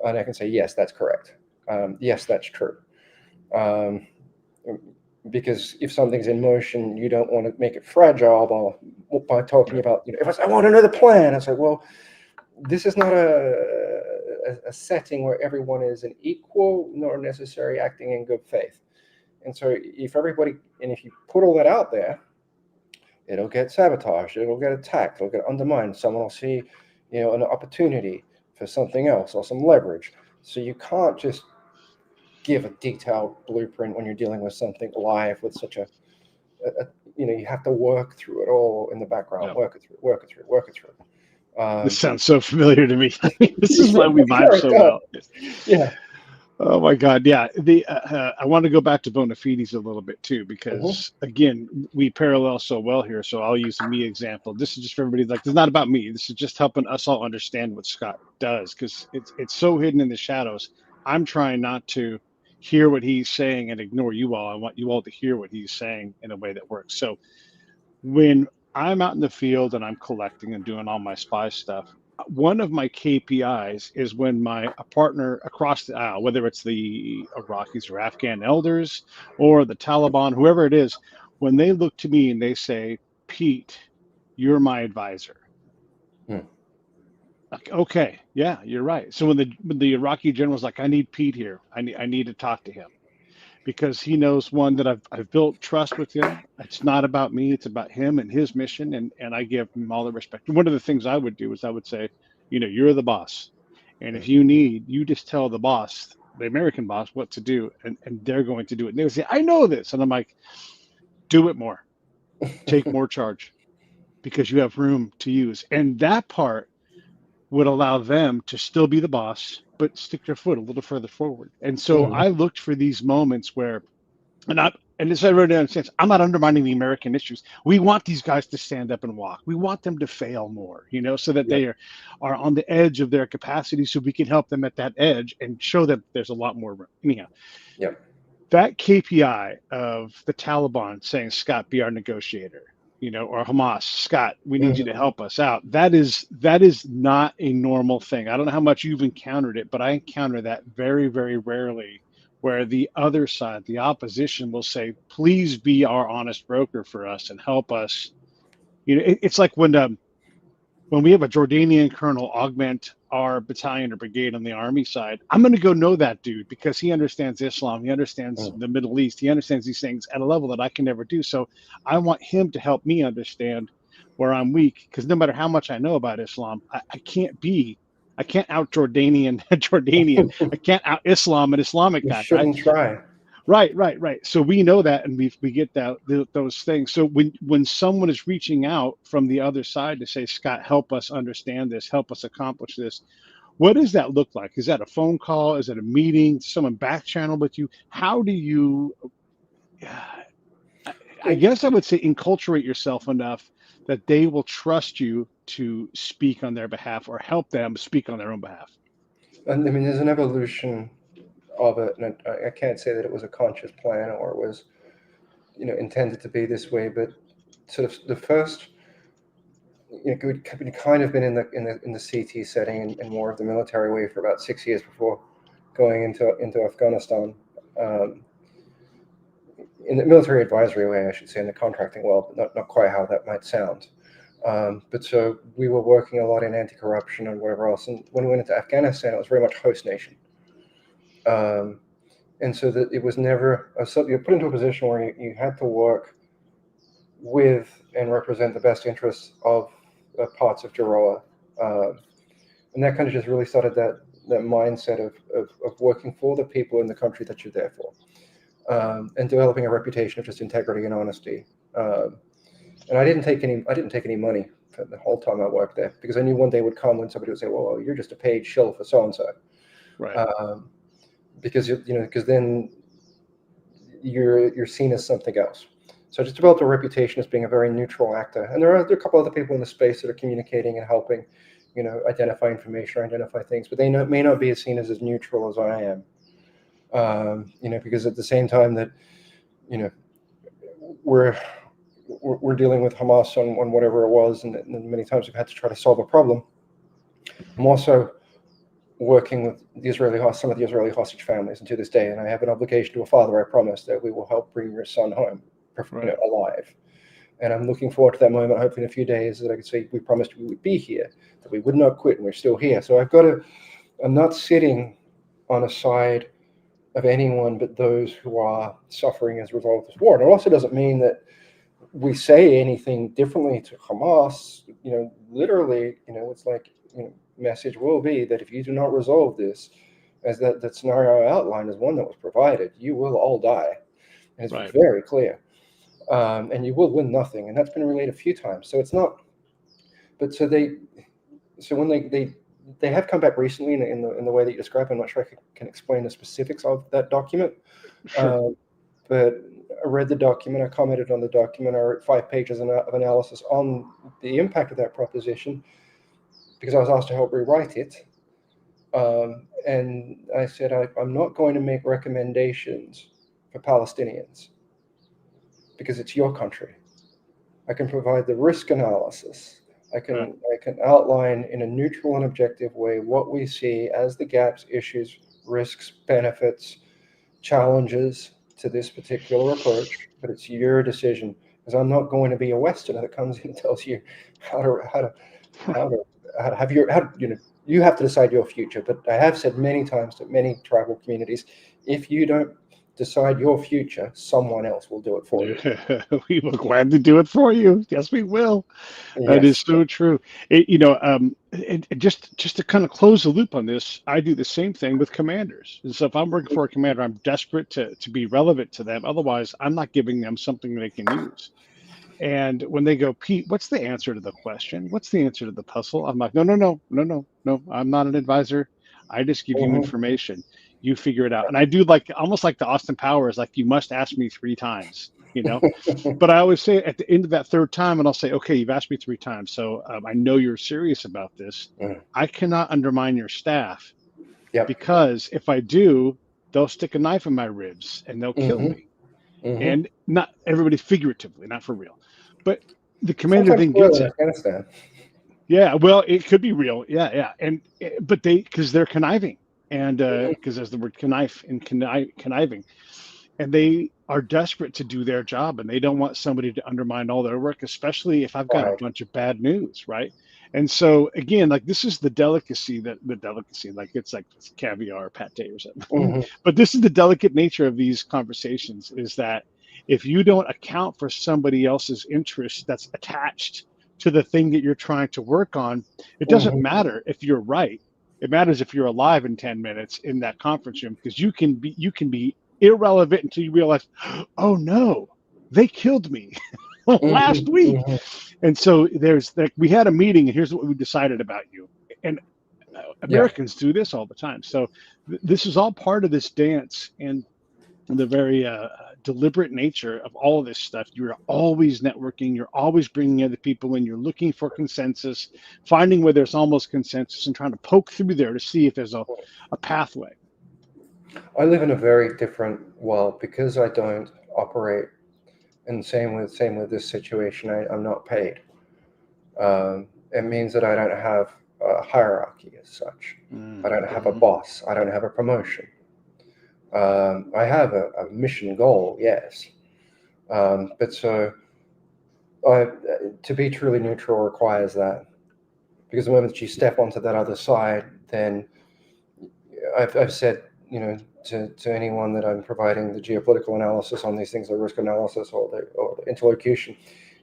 and I can say, yes, that's correct. Yes, that's true. Because if something's in motion, you don't want to make it fragile by talking about, if I want another plan, I say, well, this is not a setting where everyone is an equal nor necessary acting in good faith. And so if you put all that out there, it'll get sabotaged, it'll get attacked, it'll get undermined. Someone will see, an opportunity for something else or some leverage. So you can't just give a detailed blueprint when you're dealing with something live with such you have to work through it all in the background, work it through. This sounds so familiar to me. This is why we vibe so well. Yeah. Oh my God. Yeah. I want to go back to bona fides a little bit too, because again, we parallel so well here. So I'll use a me example. This is just for everybody. Like, it's not about me. This is just helping us all understand what Scott does, because it's so hidden in the shadows. I'm trying not to hear what he's saying and ignore you all. I want you all to hear what he's saying in a way that works. So when I'm out in the field and I'm collecting and doing all my spy stuff, one of my KPIs is when a partner across the aisle, whether it's the Iraqis or Afghan elders or the Taliban, whoever it is, when they look to me and they say, Pete, you're my advisor. Like, okay, yeah, you're right. So when the Iraqi general's like, I need Pete here, I need to talk to him, because he knows, one, that I've built trust with him. It's not about me, it's about him and his mission, and I give him all the respect. One of the things I would do is I would say, you're the boss, and if you just tell the boss, the American boss, what to do, and they're going to do it. And they would say, I know this, and I'm like, do it more, take more charge, because you have room to use. And that part would allow them to still be the boss, but stick their foot a little further forward. And so I looked for these moments where, and as I wrote down, I'm not undermining the American issues. We want these guys to stand up and walk. We want them to fail more, so that they are on the edge of their capacity, so we can help them at that edge and show them there's a lot more room. Anyhow, that KPI of the Taliban saying, Scott, be our negotiator, or Hamas, Scott, we need you to help us out. That is not a normal thing. I don't know how much you've encountered it, but I encounter that very, very rarely, where the other side, the opposition, will say, please be our honest broker for us and help us. It's like when we have a Jordanian colonel augment our battalion or brigade on the army side, I'm going to go know that dude, because he understands Islam, he understands the Middle East, he understands these things at a level that I can never do. So I want him to help me understand where I'm weak, because no matter how much I know about Islam, I can't be I can't out Jordanian Jordanian. I can't out Islam an Islamic You guy, right? shouldn't try. Right. So we know that, and we get that those things. So when someone is reaching out from the other side to say, Scott, help us understand this, help us accomplish this, what does that look like? Is that a phone call? Is it a meeting? Someone back channel with you? How do you? I It, guess I would say enculturate yourself enough that they will trust you to speak on their behalf or help them speak on their own behalf. and I mean, there's an evolution of it, and I can't say that it was a conscious plan or it was, intended to be this way. But sort of the first, we'd kind of been in the CT setting and more of the military way for about 6 years before going into Afghanistan. Um, in the military advisory way, I should say, in the contracting world, but not quite how that might sound. But so we were working a lot in anti-corruption and whatever else. And when we went into Afghanistan, it was very much host nation. And so that it was never, you're put into a position where you had to work with and represent the best interests of parts of Jaroa. And that kind of just really started that mindset of working for the people in the country that you're there for. And developing a reputation of just integrity and honesty. And I didn't take any money for the whole time I worked there, because I knew one day would come when somebody would say, "Well, you're just a paid shill for so and so," Right. because then you're seen as something else. So I just developed a reputation as being a very neutral actor. And there are a couple other people in the space that are communicating and helping, identify information or identify things, but they may not be seen as neutral as I am. Because at the same time that, we're dealing with Hamas on whatever it was, and many times we've had to try to solve a problem. I'm also working with some of the Israeli hostage families, and to this day, and I have an obligation to a father. I promise that we will help bring your son home, alive. And I'm looking forward to that moment, hopefully in a few days, that I could say we promised we would be here, that we would not quit, and we're still here. So I'm not sitting on a side of anyone but those who are suffering as a result of this war. And it also doesn't mean that we say anything differently to Hamas. Literally, it's like, message will be that if you do not resolve this, as that scenario I outlined is one that was provided, you will all die. And it's Right. very clear. And you will win nothing. And that's been relayed a few times. So it's not, but when they have come back recently in the way that you describe. I'm not sure I can explain the specifics of that document. Sure. But I read the document, I commented on the document, I wrote 5 pages of analysis on the impact of that proposition, because I was asked to help rewrite it. And I said, I'm not going to make recommendations for Palestinians, because it's your country. I can provide the risk analysis. I can outline in a neutral and objective way what we see as the gaps, issues, risks, benefits, challenges to this particular approach, but it's your decision, because I'm not going to be a Westerner that comes in and tells you how to have you have to decide your future. But I have said many times to many tribal communities, if you don't decide your future, someone else will do it for you. We will gladly do it for you. Yes, we will. That is Yes. so true. Just to kind of close the loop on this, I do the same thing with commanders. And so if I'm working for a commander, I'm desperate to be relevant to them. Otherwise, I'm not giving them something they can use. And when they go, Pete, what's the answer to the question? What's the answer to the puzzle? I'm like, no. I'm not an advisor. I just give you Mhm. information. You figure it out. And I do almost like the Austin Powers, like you must ask me 3 times, But I always say at the end of that 3rd time, and I'll say, okay, you've asked me 3 times. So I know you're serious about this. Mhm. I cannot undermine your staff, Yep. because if I do, they'll stick a knife in my ribs and they'll kill Hmm. me. Hmm. And not everybody figuratively, not for real. But the commander Sometimes then for real gets in it. Afghanistan. Yeah, well, it could be real. Yeah. And but because they're conniving, and Mhm. because there's the word connive and conniving, and they are desperate to do their job, and they don't want somebody to undermine all their work, especially if I've got a Right. bunch of bad news, right? And so again, like this is the delicacy, like it's caviar, pate, or something. Hmm. But this is the delicate nature of these conversations: is that if you don't account for somebody else's interest that's attached to the thing that you're trying to work on, it doesn't Hmm. matter if you're right. It matters if you're alive in 10 minutes in that conference room, because you can be irrelevant until you realize, oh no, they killed me last Hmm. week. Hmm. And so there's like, we had a meeting and here's what we decided about you. And Yeah. Americans do this all the time. So this is all part of this dance and the very deliberate nature of all of this stuff. You're always networking. You're always bringing other people in. You're looking for consensus, finding where there's almost consensus, and trying to poke through there to see if there's a pathway. I live in a very different world because I don't operate, and same with this situation. I'm not paid. It means that I don't have a hierarchy as such. I don't have a Mm-hmm. boss. I don't have a promotion. I have a mission goal, yes, but so I, to be truly neutral requires that, because the moment that you step onto that other side, then I've said, to anyone that I'm providing the geopolitical analysis on these things, the risk analysis or the interlocution,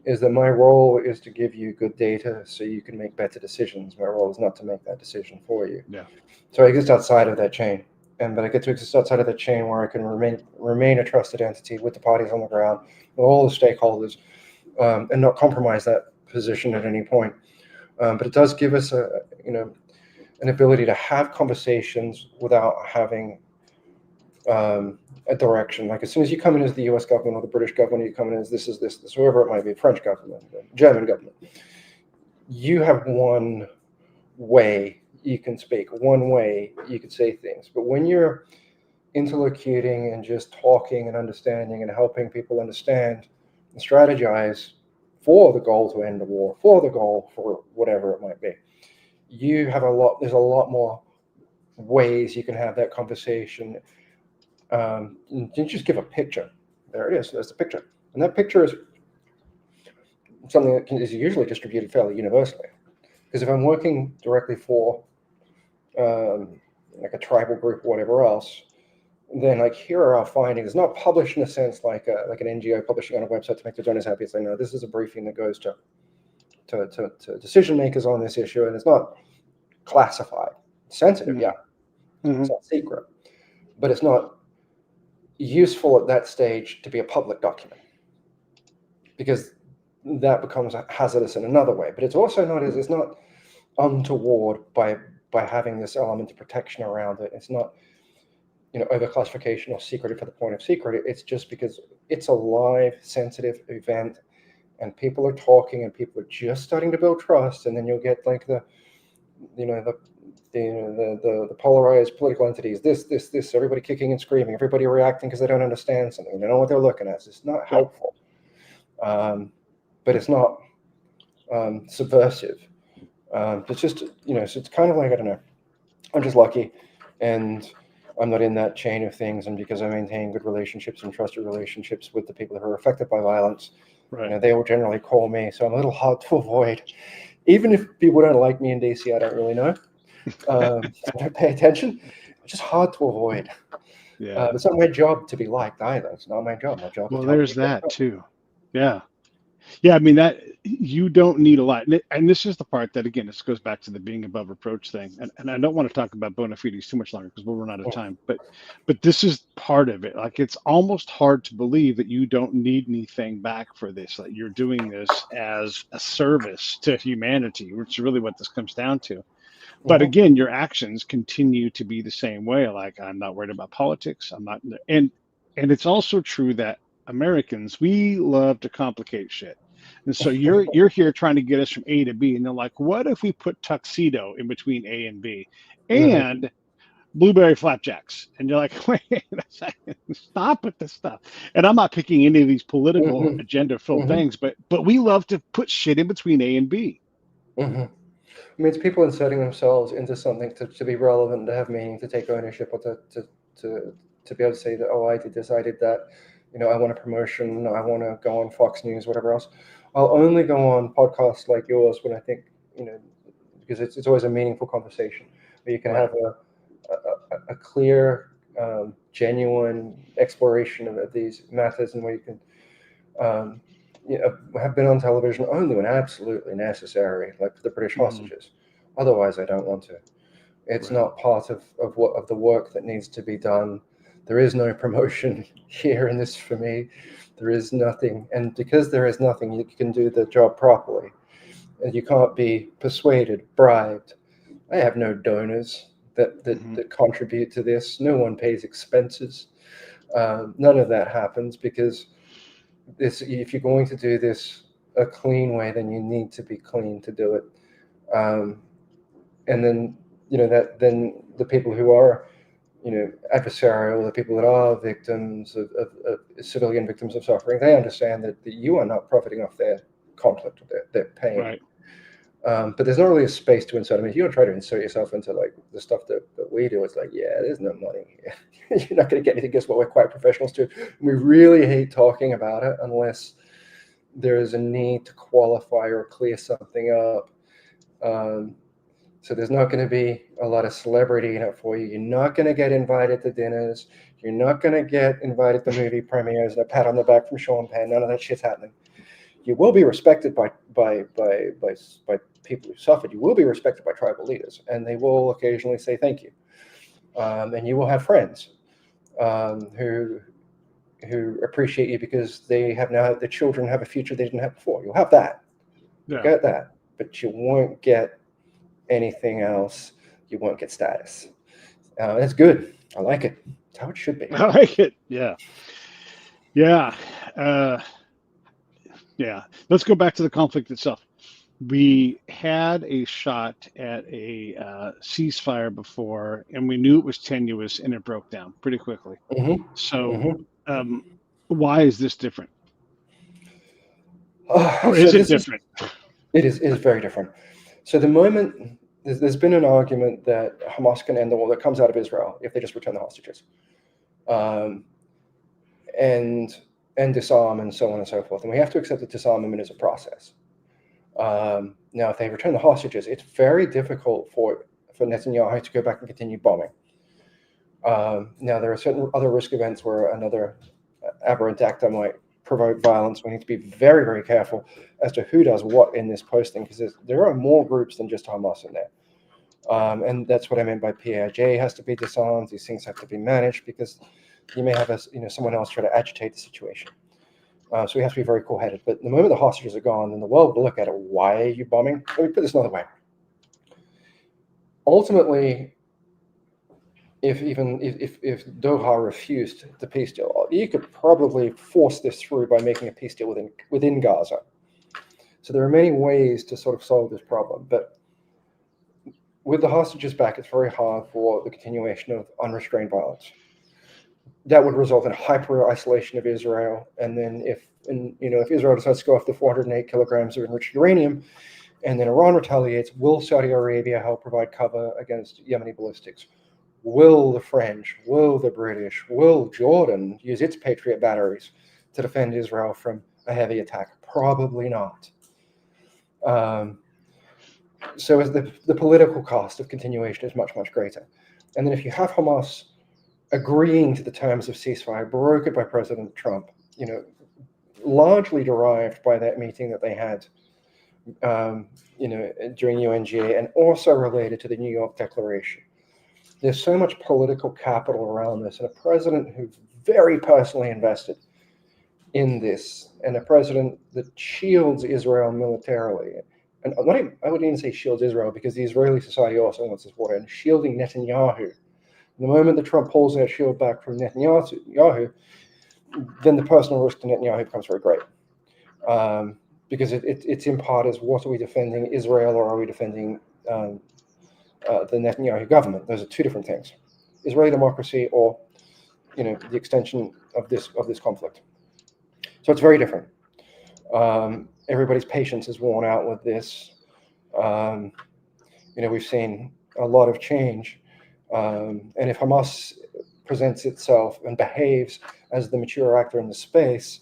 is that my role is to give you good data so you can make better decisions. My role is not to make that decision for you. Yeah. So I exist outside of that chain, but I get to exist outside of that chain where I can remain a trusted entity with the parties on the ground, with all the stakeholders, and not compromise that position at any point. But it does give us an ability to have conversations without having a direction. Like as soon as you come in as the U.S. government or the British government, you come in as this is this, whoever it might be, French government, German government. You have one way you can speak, one way you can say things. But when you're interlocuting and just talking and understanding and helping people understand and strategize for the goal to end the war, for the goal for whatever it might be, there's a lot more ways you can have that conversation. You just give a picture. There it is. There's the picture. And that picture is something that is usually distributed fairly universally. Because if I'm working directly for like a tribal group or whatever else, then like here are our findings. Not published in a sense like an NGO publishing on a website to make the donors happy. It's like, no, this is a briefing that goes to decision makers on this issue, and it's not classified. It's sensitive, yeah. Mm-hmm. It's not secret, but it's not useful at that stage to be a public document, because that becomes hazardous in another way. But it's also not untoward by having this element of protection around it. It's not overclassification or secretive for the point of secret. It's just because it's a live, sensitive event, and people are talking, and people are just starting to build trust, and then you'll get like the polarized political entities, this, everybody kicking and screaming, everybody reacting because they don't understand something, they don't know what they're looking at. It's not helpful, but it's not subversive. It's just, so it's kind of like, I don't know, I'm just lucky, and I'm not in that chain of things, and because I maintain good relationships and trusted relationships with the people who are affected by violence, Right. they will generally call me, so I'm a little hard to avoid. Even if people don't like me in DC, I don't really know. Don't pay attention. It's just hard to avoid. Yeah. It's not my job to be liked either. It's not my job. My job is Well, to help there's people. that too. Yeah. Yeah, I mean that you don't need a lot, and this is the part that again, this goes back to the being above reproach thing, and I don't want to talk about bona fides too much longer because we'll run out of time. But this is part of it. Like it's almost hard to believe that you don't need anything back for this. That you're doing this as a service to humanity, which is really what this comes down to. But Mm-hmm. again, your actions continue to be the same way. Like I'm not worried about politics. I'm not, and it's also true that Americans, we love to complicate shit. And so you're here trying to get us from A to B, and they're like, what if we put tuxedo in between A and B, Mm-hmm. and blueberry flapjacks? And you're like, wait a second, stop with this stuff. And I'm not picking any of these political Mm-hmm. agenda filled Mm-hmm. things, but we love to put shit in between A and B. Mm-hmm. I mean, it's people inserting themselves into something to be relevant, to have meaning, to take ownership, or to be able to say that, oh, I did this, I did that. I want a promotion. I want to go on Fox News, whatever else. I'll only go on podcasts like yours when I think, because it's always a meaningful conversation where you can Right. have a clear, genuine exploration of these matters, and where you can have been on television only when absolutely necessary, like the British Mhm. hostages. Otherwise, I don't want to. It's Right. not part of the work that needs to be done. There is no promotion here in this for me. There is nothing, and because there is nothing, you can do the job properly, and you can't be persuaded, bribed. I have no donors Hmm. that contribute to this. No one pays expenses. None of that happens because if you're going to do this a clean way, then you need to be clean to do it. Um, and then that then the people who are adversarial, the people that are victims of civilian victims of suffering, they understand that you are not profiting off their conflict or their pain. Right. But there's not really a space to insert. I mean, if you try to insert yourself into like the stuff that we do, it's like, yeah, there's no money here. You're not going to get anything. Guess what? We're quite professionals too. We really hate talking about it unless there is a need to qualify or clear something up. Um, so there's not going to be a lot of celebrity in it for you. You're not going to get invited to dinners. You're not going to get invited to movie premieres and a pat on the back from Sean Penn. None of that shit's happening. You will be respected by people who suffered. You will be respected by tribal leaders, and they will occasionally say thank you. And you will have friends who appreciate you because they have now the children have a future they didn't have before. You'll have that. You'll Yeah. get that, but you won't get anything else. You won't get status. That's good. I like it. It's how it should be. I like it. Yeah. Yeah. Uh, yeah. Let's go back to the conflict itself. We had a shot at a ceasefire before, and we knew it was tenuous, and it broke down pretty quickly. Hmm. So, Hmm. um, why is this different, or So is it this is different? it is very different. So the moment there's been an argument that Hamas can end the war that comes out of Israel if they just return the hostages, um, and disarm and so on and so forth. And we have to accept that disarmament is a process. Now, if they return the hostages, it's very difficult for Netanyahu to go back and continue bombing. Now, there are certain other risk events where another aberrant actor might provoke violence. We need to be very, very careful as to who does what in this posting because there are more groups than just Hamas in there. And that's what I meant by PIJ has to be disarmed. These things have to be managed because you may have someone else try to agitate the situation. So we have to be very cool-headed. But the moment the hostages are gone, then the world will look at it. Why are you bombing? Let me put this another way. Ultimately, if Doha refused the peace deal, you could probably force this through by making a peace deal within Gaza. So there are many ways to sort of solve this problem. But with the hostages back, it's very hard for the continuation of unrestrained violence. That would result in hyper isolation of Israel. And then if Israel decides to go after 408 kilograms of enriched uranium, and then Iran retaliates, will Saudi Arabia help provide cover against Yemeni ballistics? Will the French, will the British, will Jordan use its Patriot batteries to defend Israel from a heavy attack? Probably not. So as the political cost of continuation is much, much greater. And then if you have Hamas agreeing to the terms of ceasefire brokered by President Trump, largely derived by that meeting that they had, during UNGA, and also related to the New York Declaration. There's so much political capital around this, and a president who's very personally invested in this, and a president that shields Israel militarily. And I wouldn't even say shields Israel because the Israeli society also wants this war, and shielding Netanyahu. The moment that Trump pulls that shield back from Netanyahu, then the personal risk to Netanyahu becomes very great. Because it's in part is what are we defending, Israel, or are we defending the Netanyahu government? Those are two different things. Israeli democracy or the extension of this conflict. So it's very different. Everybody's patience is worn out with this. We've seen a lot of change. And if Hamas presents itself and behaves as the mature actor in the space,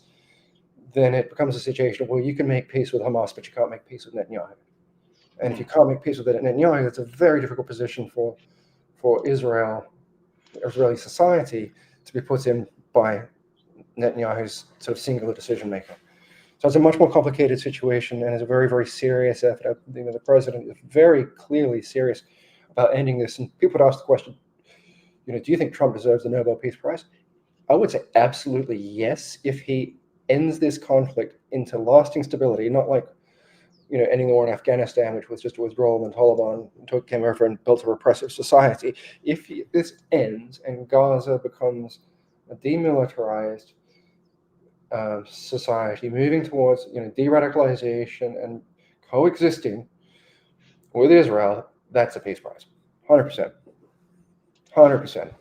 then it becomes a situation where you can make peace with Hamas, but you can't make peace with Netanyahu. And if you can't make peace with Netanyahu, it's a very difficult position for Israeli society to be put in by Netanyahu's sort of singular decision making. So it's a much more complicated situation, and it's a very, very serious effort. The president is very clearly serious about ending this, and people would ask the question, do you think Trump deserves the Nobel Peace Prize? I would say absolutely yes, if he ends this conflict into lasting stability, not like ending the war in Afghanistan, which was just a withdrawal when Taliban came over and built a repressive society. If this ends and Gaza becomes a demilitarized society, moving towards de-radicalization and coexisting with Israel, that's a peace prize, 100%, 100%.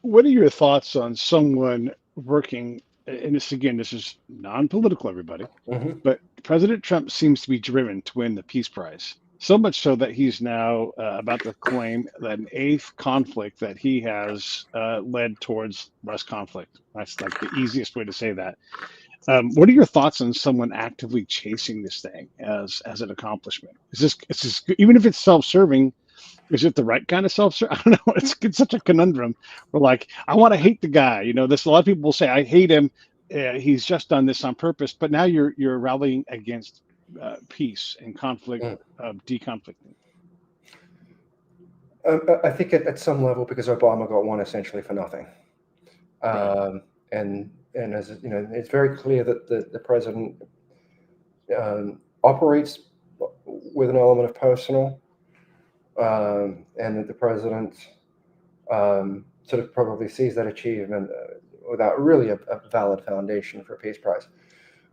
What are your thoughts on someone working? And this is non-political, everybody. Mm-hmm. But President Trump seems to be driven to win the Peace Prize. So much so that he's now about to claim that an eighth conflict that he has led towards less conflict. That's like the easiest way to say that. What are your thoughts on someone actively chasing this thing as an accomplishment? Is this even if it's self-serving? Is it the right kind of self-serving? I don't know. It's such a conundrum. We're like, I want to hate the guy. This a lot of people will say, I hate him. He's just done this on purpose. But now you're rallying against peace and conflict, deconflicting. I think at some level, because Obama got one essentially for nothing, Right. and as it's very clear that the president operates with an element of personal, and that the president sort of probably sees that achievement without really a valid foundation for a peace prize.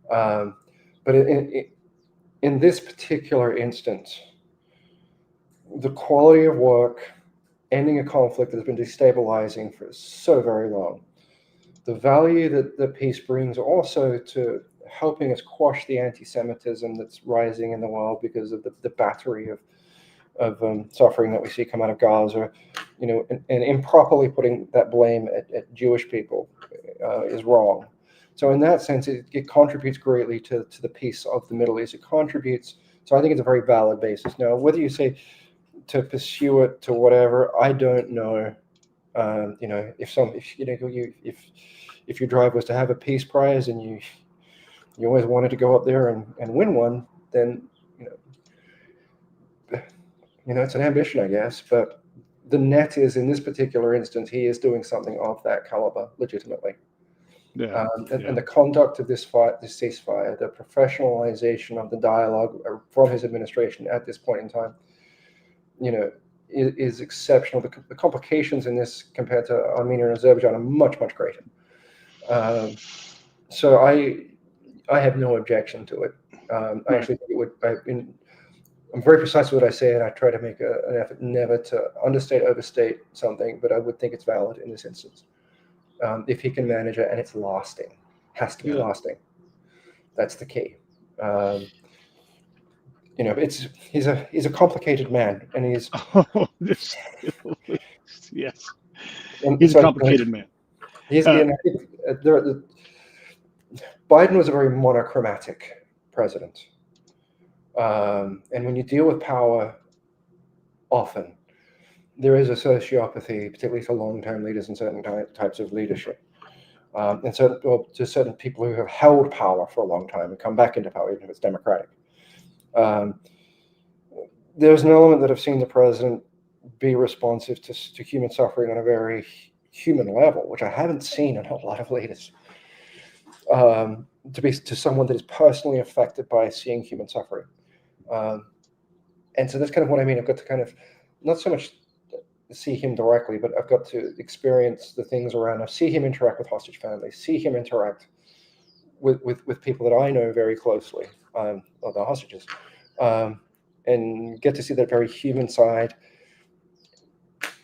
But in this particular instance, the quality of work, ending a conflict that has been destabilizing for so very long, the value that the peace brings also to helping us quash the anti-Semitism that's rising in the world because of the battery of suffering that we see come out of Gaza, and improperly putting that blame at Jewish people is wrong. So in that sense, it contributes greatly to the peace of the Middle East. It contributes. So I think it's a very valid basis. Now, whether you say to pursue it to whatever, I don't know. If your drive was to have a peace prize and you always wanted to go up there and win one, then it's an ambition, I guess. But the net is, in this particular instance, he is doing something of that caliber legitimately. Yeah. And the conduct of this ceasefire, the professionalization of the dialogue from his administration at this point in time, is exceptional. The complications in this compared to Armenia and Azerbaijan are much, much greater. So I have no objection to it. I actually think it would. I'm very precise with what I say, and I try to make an effort never to understate, overstate something, but I would think it's valid in this instance. If he can manage it and it's lasting, has to be lasting. That's the key. He's a complicated man, and he's yes, and he's so, a complicated man. And I think Biden was a very monochromatic president, and when you deal with power, often there is a sociopathy, particularly for long-term leaders and certain types of leadership, and so to certain people who have held power for a long time and come back into power, even if it's democratic. There's an element that I've seen the president be responsive to human suffering on a very human level, which I haven't seen in a lot of leaders. To someone that is personally affected by seeing human suffering, and so that's kind of what I mean. I've got to kind of not so much see him directly, but I've got to experience the things around. I see him interact with hostage families, see him interact with people that I know very closely, or the hostages, and get to see that very human side.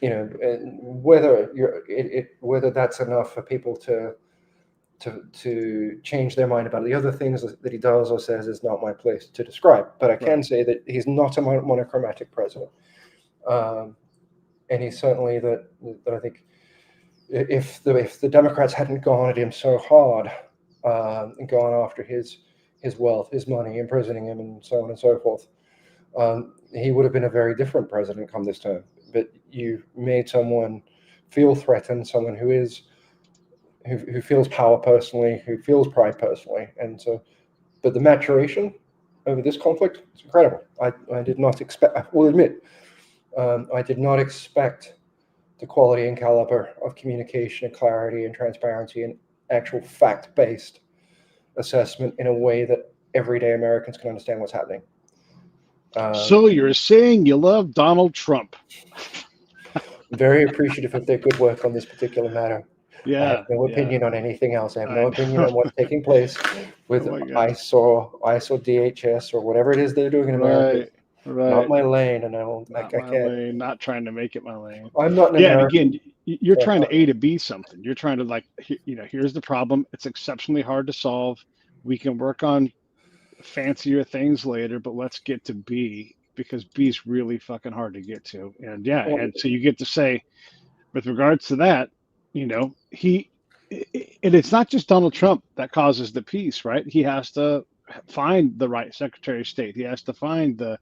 And whether that's enough for people to change their mind about it. The other things that he does or says is not my place to describe, but I can say that he's not a monochromatic president, and he's certainly that I think if the Democrats hadn't gone at him so hard and gone after his wealth, his money, imprisoning him, and so on and so forth, he would have been a very different president come this term. But you made someone feel threatened, someone who feels power personally, who feels pride personally, and so. But the maturation over this conflict. It's incredible. I did not expect, I will admit, I did not expect the quality and caliber of communication and clarity and transparency and actual fact-based assessment in a way that everyday Americans can understand what's happening. So you're saying you love Donald Trump? Very appreciative of their good work on this particular matter. I have Yeah, no yeah. opinion on anything else. I have I no opinion know. on what's taking place with Oh my God. ISO DHS or whatever it is they're doing in America. Right, Not right. my lane, and I Not my can't. lane. Not trying to make it my lane. I'm not an Yeah, and again, American, you're so I trying can't. to A to B something. You're trying to like, here's the problem. It's exceptionally hard to solve. We can work on fancier things later, but let's get to B because B is really fucking hard to get to. And yeah, Well, and so you get to say, with regards to that, he, and it's not just Donald Trump that causes the peace, right? He has to find the right Secretary of State. He has to find the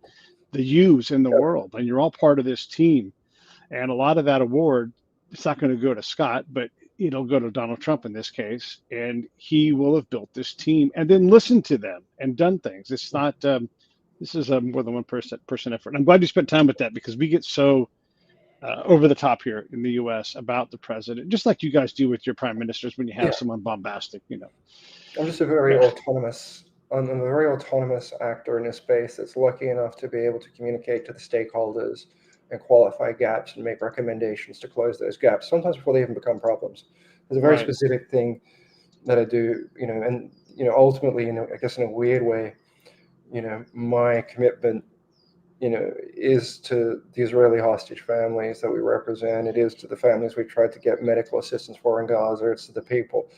yous in the world, and you're all part of this team. And a lot of that award, it's not going to go to Scott, but it'll go to Donald Trump in this case, and he will have built this team and then listened to them and done things. It's not. This is a more than one person effort. I'm glad you spent time with that because we get so over the top here in the U.S. about the president, just like you guys do with your prime ministers when you have yeah, someone bombastic. I'm just a very Yeah, autonomous. I'm a very autonomous actor in a space that's lucky enough to be able to communicate to the stakeholders and qualify gaps and make recommendations to close those gaps, sometimes before they even become problems. There's a very right. specific thing that I do, and ultimately, I guess in a weird way, my commitment, is to the Israeli hostage families that we represent. It is to the families we tried to get medical assistance for in Gaza. It's to the people.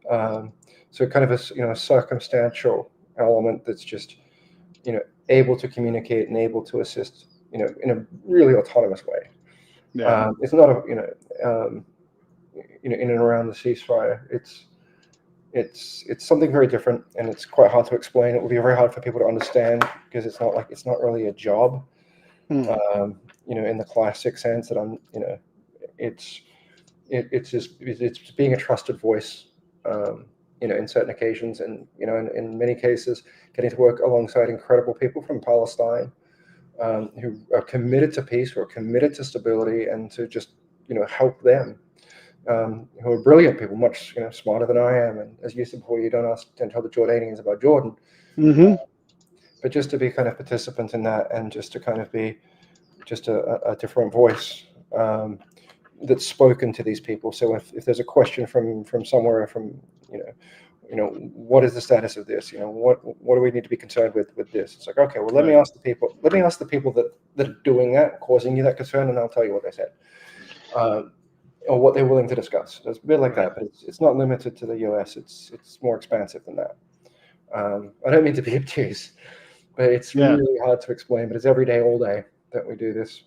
So kind of a circumstantial element that's just able to communicate and able to assist in a really autonomous way. Yeah, It's not in and around the ceasefire. It's something very different, and it's quite hard to explain. It will be very hard for people to understand because it's not really a job, hmm. in the classic sense that it's it's being a trusted voice, in certain occasions, and in many cases, getting to work alongside incredible people from Palestine, who are committed to peace, who are committed to stability, and to just help them. Who are brilliant people, much smarter than I am. And as you said before, you don't tell the Jordanians about Jordan, Hmm. but just to be kind of participant in that, and just to kind of be just a different voice, that's spoken to these people. So if there's a question from somewhere, from what is the status of this? What do we need to be concerned with this? It's like, okay, well, let me Right. ask the people. Let me ask the people that are doing that, causing you that concern, and I'll tell you what they said. Or what they're willing to discuss. It's a bit like Right. that, but it's not limited to the US. It's more expansive than that. I don't mean to be obtuse, but it's Yeah. really hard to explain. But it's every day, all day that we do this.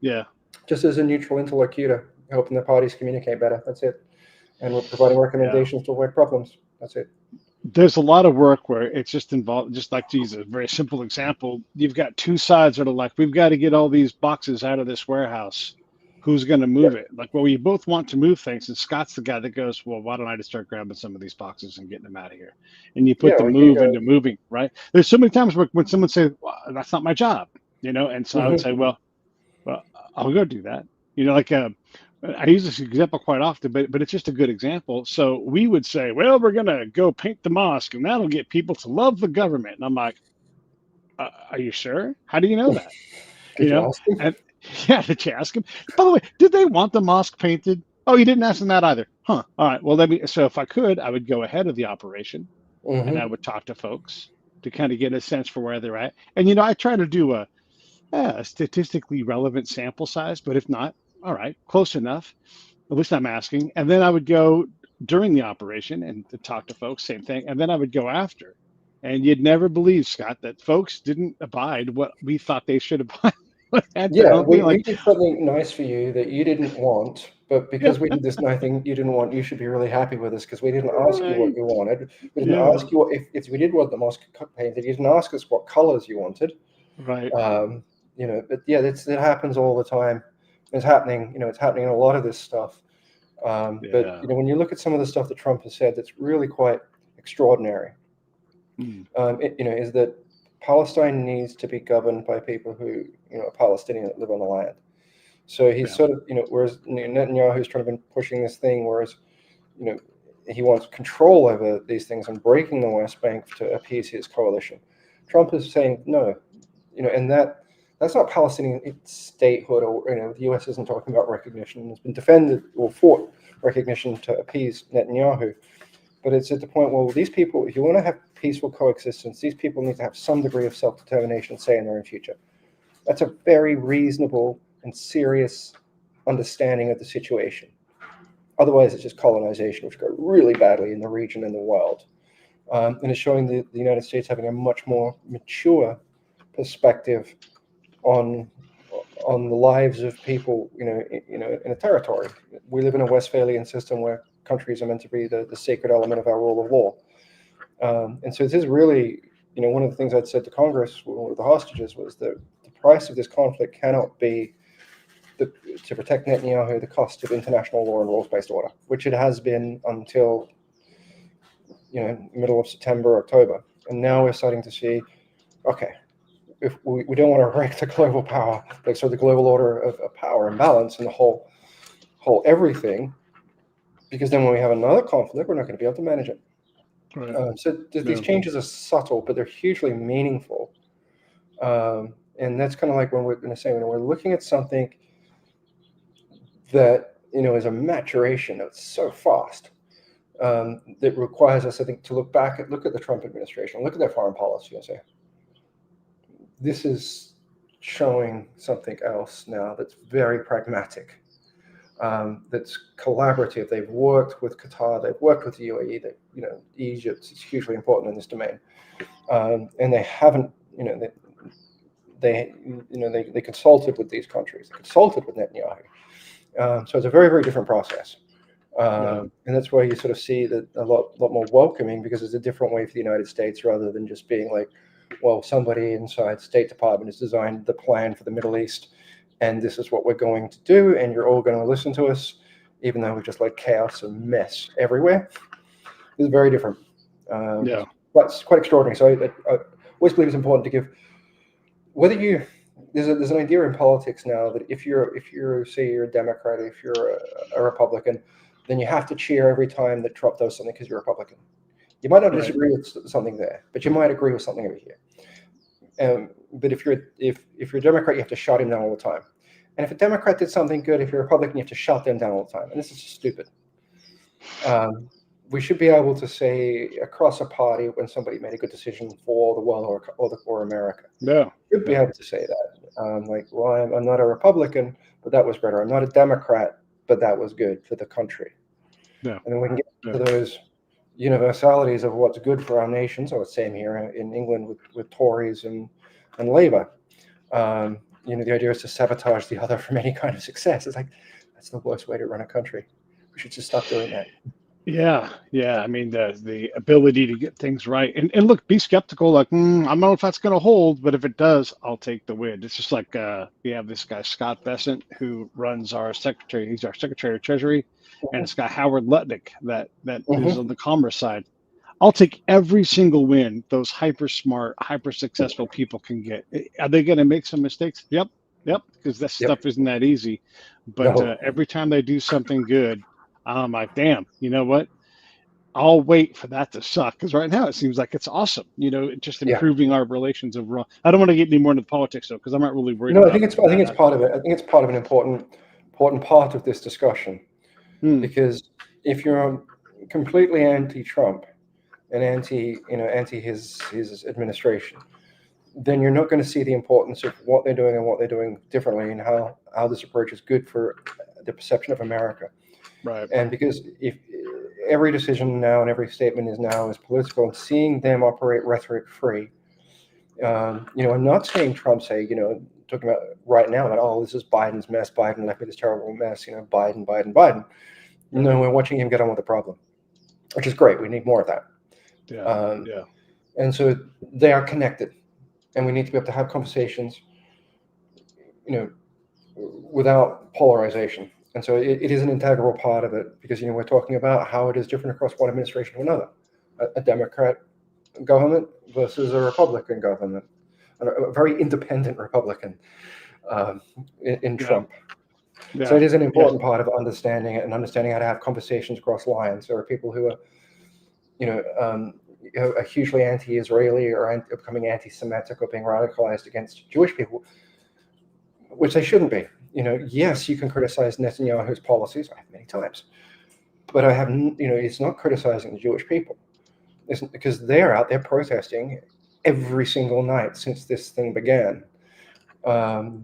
Yeah. Just as a neutral interlocutor, helping the parties communicate better. That's it. And we're providing Yeah. recommendations to avoid problems. That's it. There's a lot of work where it's just involved, just like to use a very simple example. You've got two sides that are like, we've got to get all these boxes out of this warehouse. Who's going to Yeah. move it? Like, well, you both want to move things. And Scott's the guy that goes, well, why don't I just start grabbing some of these boxes and getting them out of here? And you Yeah. put the Or you move go. into moving, right? There's so many times where when someone says, well, that's not my job. And so I would Mhm. say, well, I'll go do that. Like I use this example quite often, but it's just a good example. So we would say, well, we're gonna go paint the mosque, and that'll get people to love the government. And I'm like, are you sure? How do you know that? You Did you know? ask them? And yeah, did you ask him? By the way, did they want the mosque painted? Oh, you didn't ask them that either, huh? All right. Well, let me. So if I could, I would go ahead of the operation, and I Hmm. would talk to folks to kind of get a sense for where they're at. And I try to do a statistically relevant sample size, but if not, all right, close enough. At least I'm asking. And then I would go during the operation and to talk to folks, same thing. And then I would go after. And you'd never believe, Scott, that folks didn't abide what we thought they should abide at Yeah, penalty. we Like, did something nice for you that you didn't want, but yeah, because we did this nice thing you didn't want, you should be really happy with us because we didn't ask you what right. you wanted. We didn't Yeah, ask you if we did want the mosque painted. You didn't ask us what colors you wanted. right. Um, but yeah, it happens all the time. It's happening. It's happening in a lot of this stuff. But Yeah. when you look at some of the stuff that Trump has said, that's really quite extraordinary. Mm. Is that Palestine needs to be governed by people who, are Palestinian that live on the land. So he's Yeah. sort of, whereas Netanyahu's trying to been pushing this thing, whereas, he wants control over these things and breaking the West Bank to appease his coalition. Trump is saying no, and that's not Palestinian statehood, or the U.S. isn't talking about recognition. It's been defended or fought recognition to appease Netanyahu, but it's at the point where these people, if you want to have peaceful coexistence, these people need to have some degree of self-determination, say, in their own future. That's a very reasonable and serious understanding of the situation. Otherwise, it's just colonization, which go really badly in the region and the world. And it's showing the United States having a much more mature perspective on the lives of people, in a territory. We live in a Westphalian system where countries are meant to be the sacred element of our rule of law. And so this is really, one of the things I'd said to Congress with the hostages was that the price of this conflict cannot be to protect Netanyahu the cost of international law and rules-based order, which it has been until middle of September, October, and now we're starting to see, okay, if we don't want to wreck the global power, the global order of power and balance and the whole everything, because then when we have another conflict, we're not going to be able to manage it. Right. So these changes are subtle, but they're hugely meaningful. And that's kind of like when we're going to say, when we're looking at something that, is a maturation that's so fast, that requires us, I think, to look at the Trump administration, look at their foreign policy and say, this is showing something else now that's very pragmatic, that's collaborative. They've worked with Qatar, they've worked with the UAE, Egypt is hugely important in this domain. And they haven't, they consulted with these countries, they consulted with Netanyahu. So it's a very, very different process. And that's why you sort of see that a lot more welcoming, because it's a different way for the United States, rather than just being like, well, somebody inside State Department has designed the plan for the Middle East, and this is what we're going to do, and you're all going to listen to us, even though we just like chaos and mess everywhere. It's very different. It's quite extraordinary. So I always believe it's important to give, whether you, there's an idea in politics now that if you're say you're a Democrat, if you're a Republican, then you have to cheer every time that Trump does something because you're a Republican. You might not disagree with something there, but you might agree with something over here. But if you're a Democrat, you have to shut him down all the time. And if a Democrat did something good, if you're a Republican, you have to shut them down all the time. And this is just stupid. We should be able to say across a party when somebody made a good decision for the world or America. Yeah. We should be able to say that. Like, well, I'm not a Republican, but that was better. I'm not a Democrat, but that was good for the country. Yeah. And then we can get to those universalities of what's good for our nation. So it's same here in England with Tories and Labour. The idea is to sabotage the other from any kind of success. It's like, that's the worst way to run a country. We should just stop doing that. Yeah. I mean, the ability to get things right, and look, be skeptical. Like, I don't know if that's going to hold, but if it does, I'll take the win. It's just like we have this guy Scott Bessent who runs our secretary. He's our Secretary of Treasury, and it's got Howard Lutnick that is on the commerce side. I'll take every single win those hyper smart, hyper successful people can get. Are they going to make some mistakes? Yep, because that stuff isn't that easy. But every time they do something good, I'm like, damn, you know what? I'll wait for that to suck, because right now it seems like it's awesome. Just improving our relations overall. I don't want to get any more into politics though, because I'm not really worried. No, I think it's part of it. I think it's part of an important part of this discussion, because if you're completely anti-Trump and anti his administration, then you're not going to see the importance of what they're doing and what they're doing differently, and how this approach is good for the perception of America. Right. And because if every decision now and every statement is political, and seeing them operate rhetoric free, I'm not saying Trump talking about right now that, oh, this is Biden's mess. Biden left me this terrible mess. Biden. No, we're watching him get on with the problem, which is great. We need more of that. Yeah. And so they are connected, and we need to be able to have conversations, without polarization. And so it is an integral part of it, because, we're talking about how it is different across one administration to another, a Democrat government versus a Republican government. a very independent Republican in Yeah. Trump. So Yeah. it is an Yeah. important part of understanding it and understanding how to have conversations across lines. There are people who are, are hugely anti-Israeli or becoming anti-Semitic or being radicalized against Jewish people, which they shouldn't be. Yes, you can criticize Netanyahu's policies. I have many times, but I have, it's not criticizing the Jewish people. It's because they're out there protesting every single night since this thing began.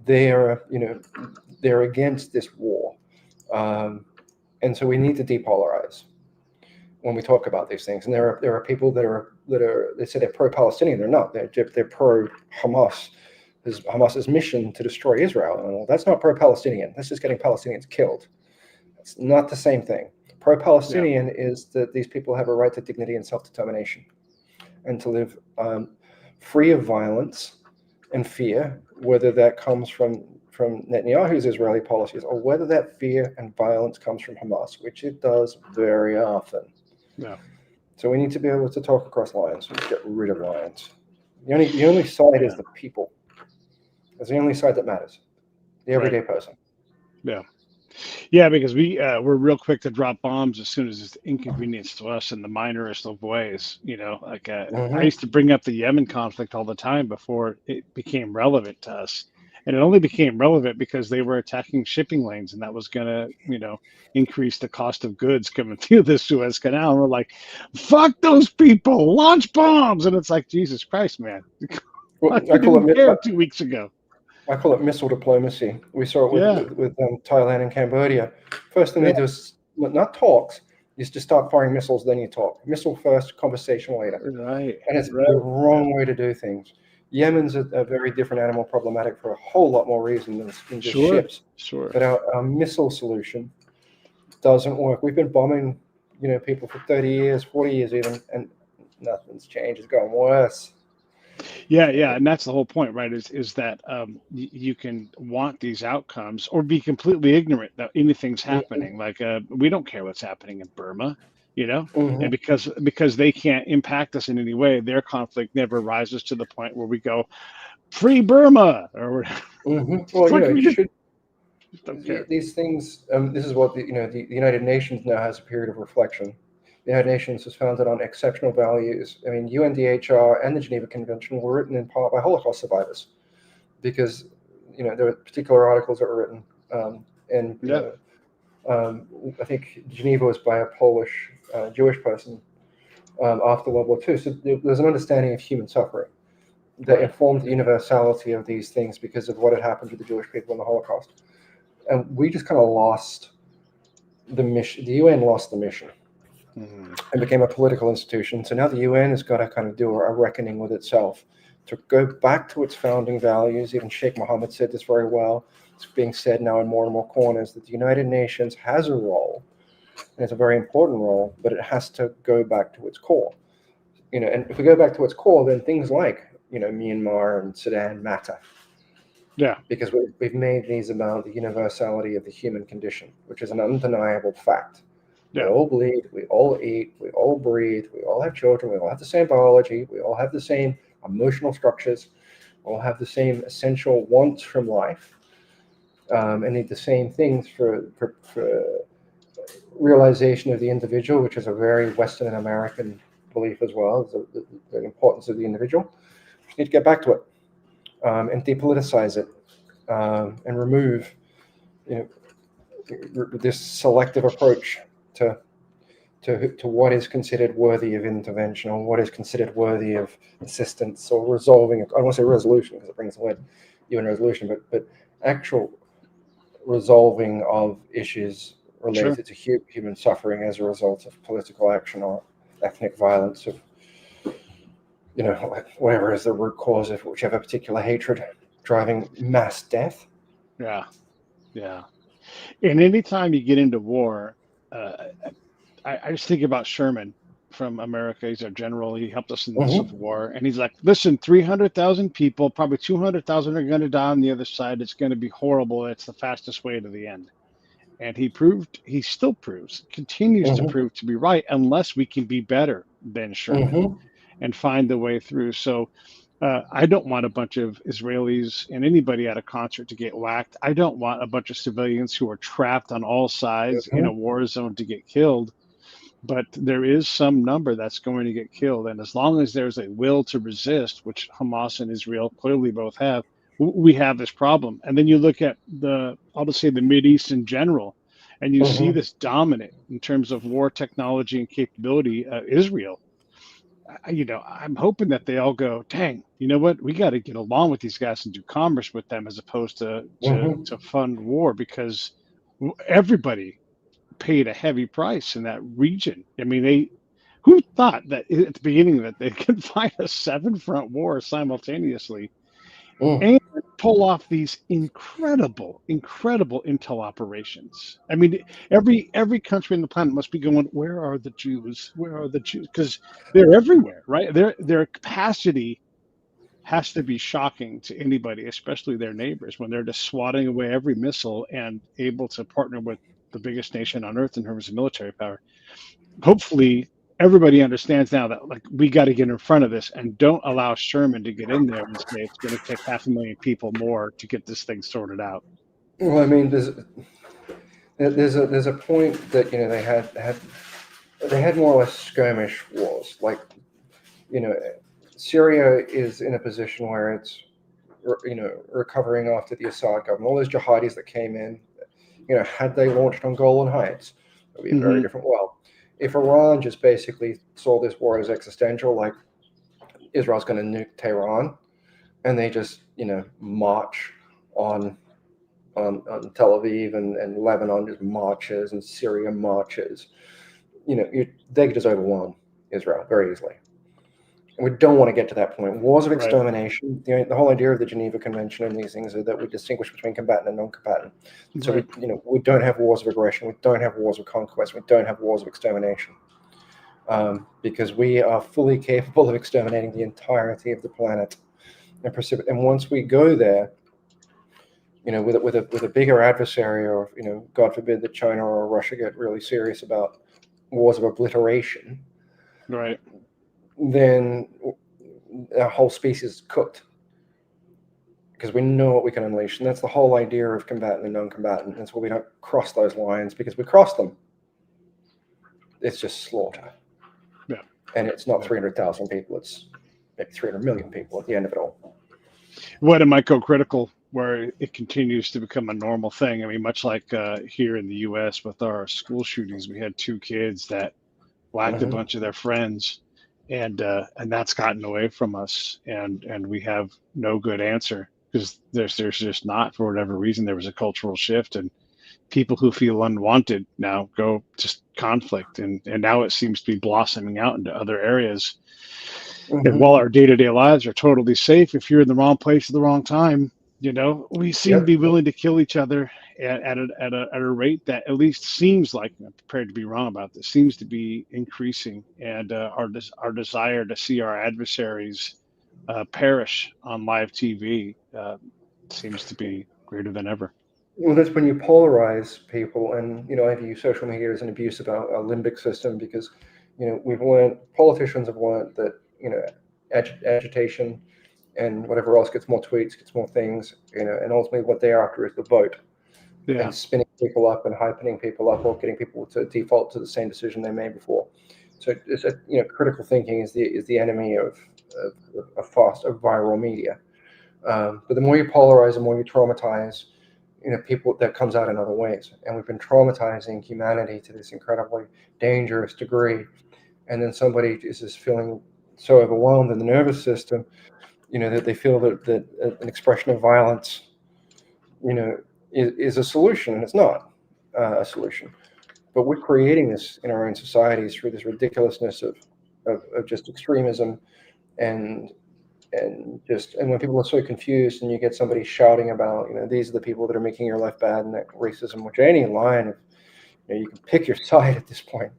They're against this war, and so we need to depolarize when we talk about these things. And there are people that are they say they're pro-Palestinian. They're not. They're pro-Hamas. Hamas's mission to destroy Israel. And well, that's not pro-Palestinian. That's just getting Palestinians killed. It's not the same thing. Pro-Palestinian is that these people have a right to dignity and self-determination, and to live free of violence and fear, whether that comes from Netanyahu's Israeli policies or whether that fear and violence comes from Hamas, which it does very often. Yeah. So we need to be able to talk across lines and get rid of lines. The only side is the people. It's the only side that matters. The everyday person. Yeah. Yeah, because we're real quick to drop bombs as soon as it's inconvenience to us in the minorest of ways. Like I used to bring up the Yemen conflict all the time before it became relevant to us, and it only became relevant because they were attacking shipping lanes, and that was gonna, increase the cost of goods coming through the Suez Canal. And we're like, "Fuck those people! Launch bombs!" And it's like, Jesus Christ, man! Well, You didn't care 2 weeks ago. I call it missile diplomacy. We saw it with Thailand and Cambodia. First thing they do is not talks, is to start firing missiles, then you talk. Missile first, conversation later. Right. And it's the wrong way to do things. Yemen's a very different animal, problematic for a whole lot more reason than just ships. Sure. But our missile solution doesn't work. We've been bombing, people for 30 years, 40 years even, and nothing's changed. It's gotten worse. Yeah, and that's the whole point, right? Is that you can want these outcomes or be completely ignorant that anything's happening. Like we don't care what's happening in Burma, and because they can't impact us in any way, their conflict never rises to the point where we go, free Burma or Well, you should. Don't care. These things. This is what the United Nations now has a period of reflection. The United Nations was founded on exceptional values. I mean, UNDHR and the Geneva Convention were written in part by Holocaust survivors, because there were particular articles that were written, I think Geneva was by a Polish Jewish person after World War II. So there's an understanding of human suffering that informed the universality of these things because of what had happened to the Jewish people in the Holocaust. And we just kind of lost the mission. The UN lost the mission. And became a political institution. So now the UN has got to kind of do a reckoning with itself to go back to its founding values. Even Sheikh Mohammed said this very well. It's being said now in more and more corners that the United Nations has a role, and it's a very important role, but it has to go back to its core. And if we go back to its core, then things like Myanmar and Sudan matter. Yeah. Because we've made these about the universality of the human condition, which is an undeniable fact. Yeah. We all bleed, we all eat, we all breathe, we all have children, we all have the same biology, we all have the same emotional structures, we all have the same essential wants from life, and need the same things for realization of the individual, which is a very Western and American belief as well, the importance of the individual. We need to get back to it and depoliticize it and remove this selective approach to what is considered worthy of intervention or what is considered worthy of assistance or resolving. I don't want to say resolution because it brings the word UN resolution, but actual resolving of issues related to human suffering as a result of political action or ethnic violence, of whatever is the root cause of whichever particular hatred driving mass death. Yeah. And anytime you get into war, I just think about Sherman from America. He's our general. He helped us in the Civil War. And he's like, listen, 300,000 people, probably 200,000 are going to die on the other side. It's going to be horrible. It's the fastest way to the end. And he still proves, continues to prove to be right, unless we can be better than Sherman and find the way through. So I don't want a bunch of Israelis and anybody at a concert to get whacked. I don't want a bunch of civilians who are trapped on all sides in a Mhm. war zone to get killed. But there is some number that's going to get killed. And as long as there's a will to resist, which Hamas and Israel clearly both have, we have this problem. And then you look at I'll just say the Mid East in general, and you see Mhm. this dominant in terms of war technology and capability, Israel. I'm hoping that they all go, dang, you know what? We got to get along with these guys and do commerce with them as opposed to Mhm. fund war because everybody paid a heavy price in that region. I mean, who thought that at the beginning that they could fight a seven front war simultaneously Mm. and pull off these incredible intel operations? I mean, every country on the planet must be going, where are the Jews? Where are the Jews? Because they're everywhere, right? Their capacity has to be shocking to anybody, especially their neighbors, when they're just swatting away every missile and able to partner with the biggest nation on earth in terms of military power. Hopefully everybody understands now that like we got to get in front of this and don't allow Sherman to get in there and say it's going to take 500,000 people more to get this thing sorted out. Well, I mean, there's a point that they had more or less skirmish wars. Like, you know, Syria is in a position where it's recovering after the Assad government. All those jihadis that came in, had they launched on Golan Heights, it would be a very Hmm. different world. If Iran just basically saw this war as existential, like Israel's going to nuke Tehran, and they just march on Tel Aviv, and Lebanon just marches, and Syria marches, they could just overwhelm Israel very easily. And we don't want to get to that point. Wars of Right. extermination, the whole idea of the Geneva Convention and these things are that we distinguish between combatant and non-combatant. So Right. we don't have wars of aggression, we don't have wars of conquest, we don't have wars of extermination, because we are fully capable of exterminating the entirety of the planet. And once we go there, with a bigger adversary, or God forbid that China or Russia get really serious about wars of obliteration, Right. then our whole species is cooked, because we know what we can unleash. And that's the whole idea of combatant and non-combatant. That's why we don't cross those lines, because we cross them, it's just slaughter. Yeah. And it's not Yeah. 300,000 people, it's maybe 300 million people at the end of it all. What am I co-critical where it continues to become a normal thing? I mean, much like here in the U.S. with our school shootings, we had two kids that whacked a Mm-hmm. bunch of their friends, and that's gotten away from us, and we have no good answer because there's just not, for whatever reason, there was a cultural shift, and people who feel unwanted now go just conflict, and now it seems to be blossoming out into other areas. And Mm-hmm. while our day-to-day lives are totally safe, if you're in the wrong place at the wrong time, we seem to Yep. be willing to kill each other at a rate that at least seems like, I'm prepared to be wrong about this, seems to be increasing. And our desire to see our adversaries perish on live TV seems to be greater than ever. Well, that's when you polarize people, and I view social media as an abuse of our limbic system, because politicians have learned that agitation and whatever else gets more tweets, gets more things, and ultimately what they're after is the vote, Yeah. and spinning people up and hypening people up, or getting people to default to the same decision they made before. So it's critical thinking is the enemy of viral media. But the more you polarize, the more you traumatize, people, that comes out in other ways. And we've been traumatizing humanity to this incredibly dangerous degree. And then somebody is just feeling so overwhelmed in the nervous system, that they feel that an expression of violence, is a solution, and it's not a solution. But we're creating this in our own societies through this ridiculousness of just extremism, and and when people are so confused, and you get somebody shouting about, these are the people that are making your life bad, and that racism, which any line of, you can pick your side at this point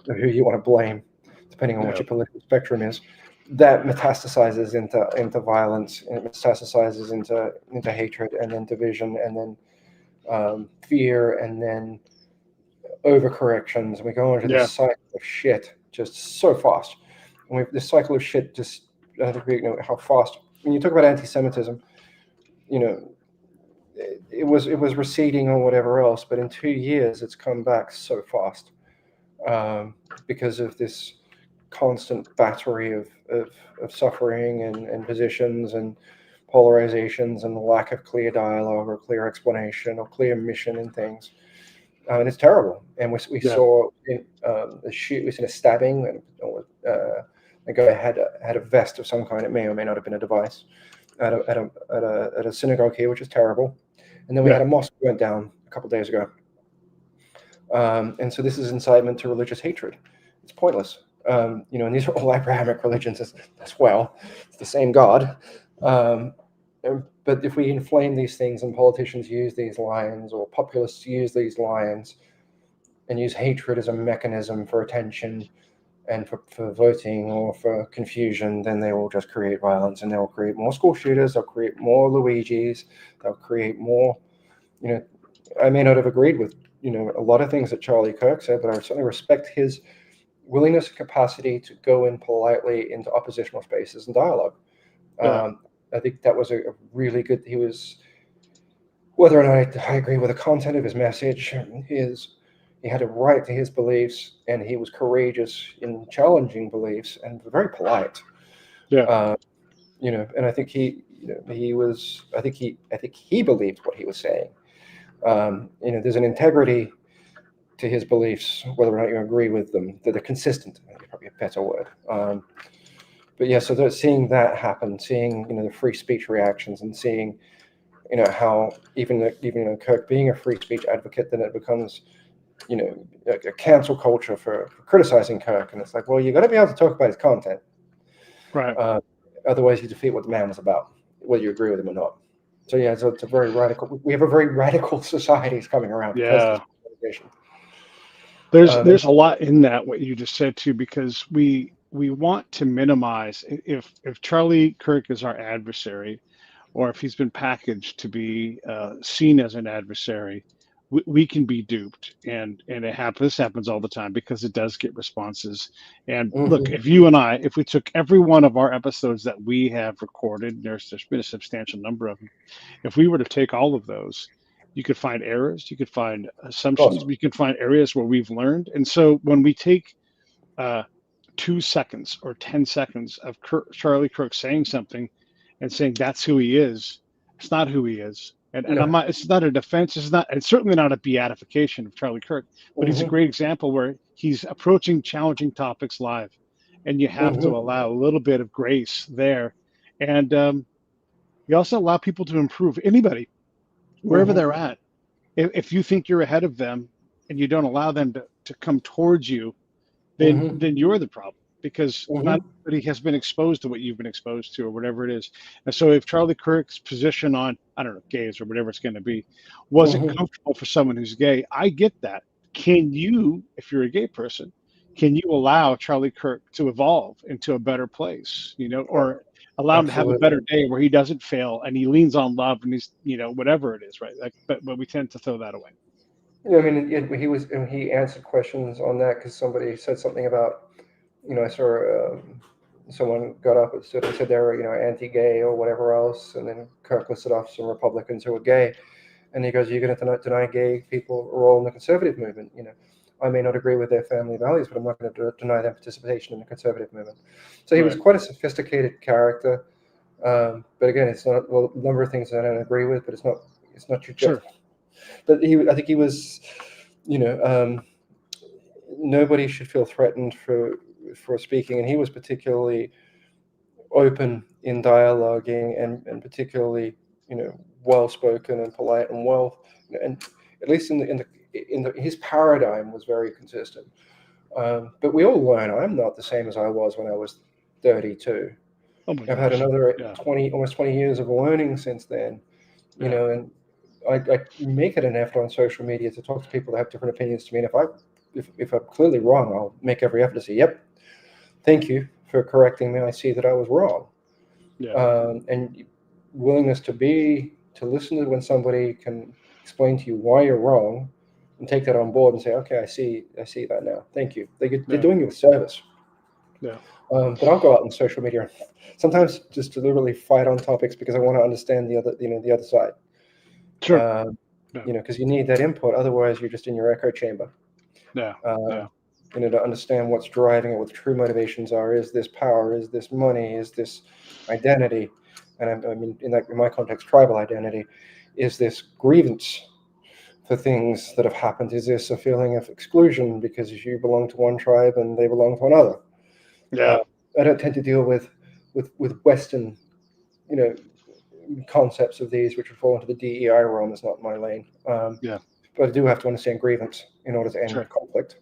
of who you want to blame, depending on what Yeah. your political spectrum is, that metastasizes into violence, and it metastasizes into hatred, and then division, and then fear, and then overcorrections, and we go into this Yeah. cycle of shit just so fast. And this cycle of shit just I think how fast when you talk about anti-Semitism, you know, it was receding or whatever else, but in 2 years it's come back so fast because of this constant battery of suffering and positions and polarizations and the lack of clear dialogue or clear explanation or clear mission in things. And it's terrible. And we Yeah. saw we seen a stabbing, and a guy had a vest of some kind. It may or may not have been a device at a synagogue here, which is terrible. And then we Yeah. had a mosque went down a couple of days ago. And so this is incitement to religious hatred. It's pointless. And these are all Abrahamic religions as well. It's the same God. But if we inflame these things and politicians use these lines or populists use these lines and use hatred as a mechanism for attention and for voting or for confusion, then they will just create violence, and they will create more school shooters. They'll create more Luigis. They'll create more, I may not have agreed with, a lot of things that Charlie Kirk said, but I certainly respect his willingness and capacity to go in politely into oppositional spaces and dialogue. Yeah. I think that was a really good, whether or not I agree with the content of his message, he had a right to his beliefs, and he was courageous in challenging beliefs and very polite. Yeah. And I think I think he believed what he was saying. There's an integrity to his beliefs, whether or not you agree with them, that they're consistent. Probably a better word. But yeah, so seeing that happen, seeing the free speech reactions, and seeing how even Kirk being a free speech advocate, then it becomes a cancel culture for criticizing Kirk, and it's like, well, you got to be able to talk about his content, Right. otherwise you defeat what the man was about, whether you agree with him or not. So yeah, so it's a very radical. We have a very radical societies coming around because of Yeah. this polarization. There's a lot in that what you just said too, because we want to minimize if Charlie Kirk is our adversary, or if he's been packaged to be seen as an adversary, we can be duped, and this happens all the time because it does get responses. And look, Mm-hmm. if we took every one of our episodes that we have recorded, there's been a substantial number of them. If we were to take all of those, you could find errors, you could find assumptions, Awesome. we could find areas where we've learned. And so when we take uh, 2 seconds or 10 seconds of Charlie Kirk saying something and saying that's who he is, it's not who he is. And No. I'm not, it's not a defense. It's certainly not a beatification of Charlie Kirk, but he's a Mm-hmm. great example where he's approaching challenging topics live, and you have to Mm-hmm. allow a little bit of grace there. And you also allow people to improve, anybody, wherever Mm-hmm. they're at. If you think you're ahead of them and you don't allow them to come towards you, then Mm-hmm. you're the problem, because not Mm-hmm. everybody has been exposed to what you've been exposed to or whatever it is. And so if Charlie Kirk's position on, I don't know, gays or whatever it's going to be, wasn't Mm-hmm. comfortable for someone who's gay, I get that. Can you, if you're a gay person, can you allow Charlie Kirk to evolve into a better place, or allow him to have a Absolutely. better day where he doesn't fail and he leans on love and he's, whatever it is, right? Like, but we tend to throw that away. Yeah, I mean, he answered questions on that because somebody said something about, I saw someone got up and said they were, anti-gay or whatever else, and then Kirk listed off some Republicans who were gay, and he goes, "You're going to deny gay people a role in the conservative movement? I may not agree with their family values, but I'm not going to deny their participation in the conservative movement." So he was Right. quite a sophisticated character, but again, it's not a number of things that I don't agree with, but it's not your job. Sure. But I think he was, you know, nobody should feel threatened for speaking, and he was particularly open in dialoguing and particularly, well spoken and polite and and at least his paradigm was very consistent. But we all learn. I'm not the same as I was when I was 32. Oh my I've had gosh. another Yeah. almost 20 years of learning since then, Yeah. and I make it an effort on social media to talk to people that have different opinions to me. And if I'm clearly wrong, I'll make every effort to say, "Yep, thank you for correcting me. I see that I was wrong." Yeah. And willingness to listen to when somebody can explain to you why you're wrong, and take that on board and say, "Okay, I see that now. Thank you." They're Yeah. doing you a service. Yeah. But I'll go out on social media sometimes just to literally fight on topics because I want to understand the other side. Sure. Yeah. Because you need that input. Otherwise, you're just in your echo chamber. Yeah. Yeah. To understand what's driving it, what the true motivations are. Is this power? Is this money? Is this identity? And I mean, in my context, tribal identity. Is this grievance for things that have happened? Is this a feeling of exclusion because you belong to one tribe and they belong to another? Yeah. I don't tend to deal with Western, concepts of these, which would fall into the DEI realm. Is not my lane. Yeah. But I do have to understand grievance in order to end Sure. conflict.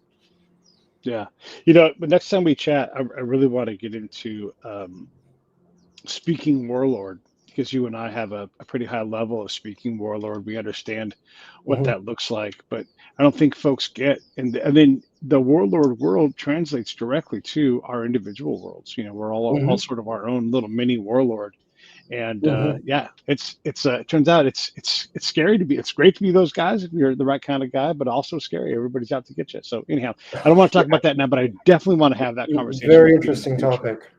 Yeah. But next time we chat, I really want to get into speaking warlord, because you and I have a pretty high level of speaking warlord. We understand what Mm-hmm. that looks like, but I don't think folks get. And then the warlord world translates directly to our individual worlds. We're all Mm-hmm. sort of our own little mini warlord. And Mm-hmm. yeah, it turns out it's scary to be. It's great to be those guys if you're the right kind of guy, but also scary. Everybody's out to get you. So anyhow, I don't want to talk about that now, but I definitely want to have that conversation Very with you in the interesting future. topic.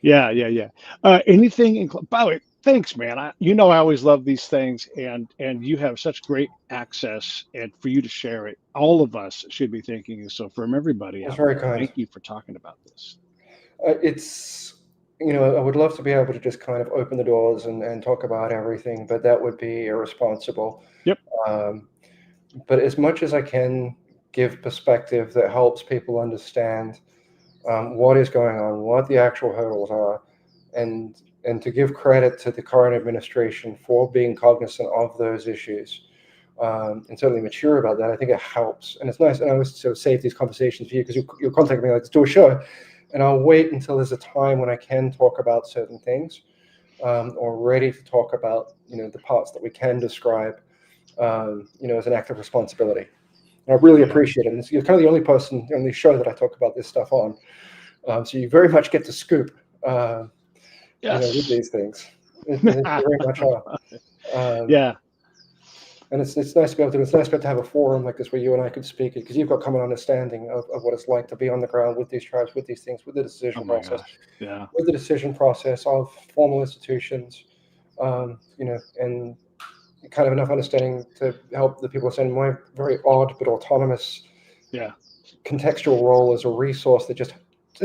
Yeah, yeah, yeah. Anything by the way, thanks, man. I always love these things, and you have such great access, and for you to share it, all of us should be thanking you. So from everybody That's out very there, kind. thank you for talking about this. It's, I would love to be able to just kind of open the doors and talk about everything, but that would be irresponsible. Yep. Um, but as much as I can give perspective that helps people understand what is going on, what the actual hurdles are, and to give credit to the current administration for being cognizant of those issues, and certainly mature about that, I think it helps. And it's nice. And I always sort of save these conversations for you because you'll contact me like, let's do a show. And I'll wait until there's a time when I can talk about certain things, or ready to talk about, the parts that we can describe, as an act of responsibility. And I really Yeah. appreciate it. And you're kind of the only show that I talk about this stuff on. So you very much get to scoop, with Yes. these things. It very much are. Um, Yeah. and it's nice to be able to. It's nice to be able to have a forum like this where you and I could speak, because you've got common understanding of what it's like to be on the ground with these tribes, with these things, with the Oh decision my process, gosh. Yeah. of formal institutions, and kind of enough understanding to help the people understand my very odd but autonomous Yeah. contextual role as a resource that just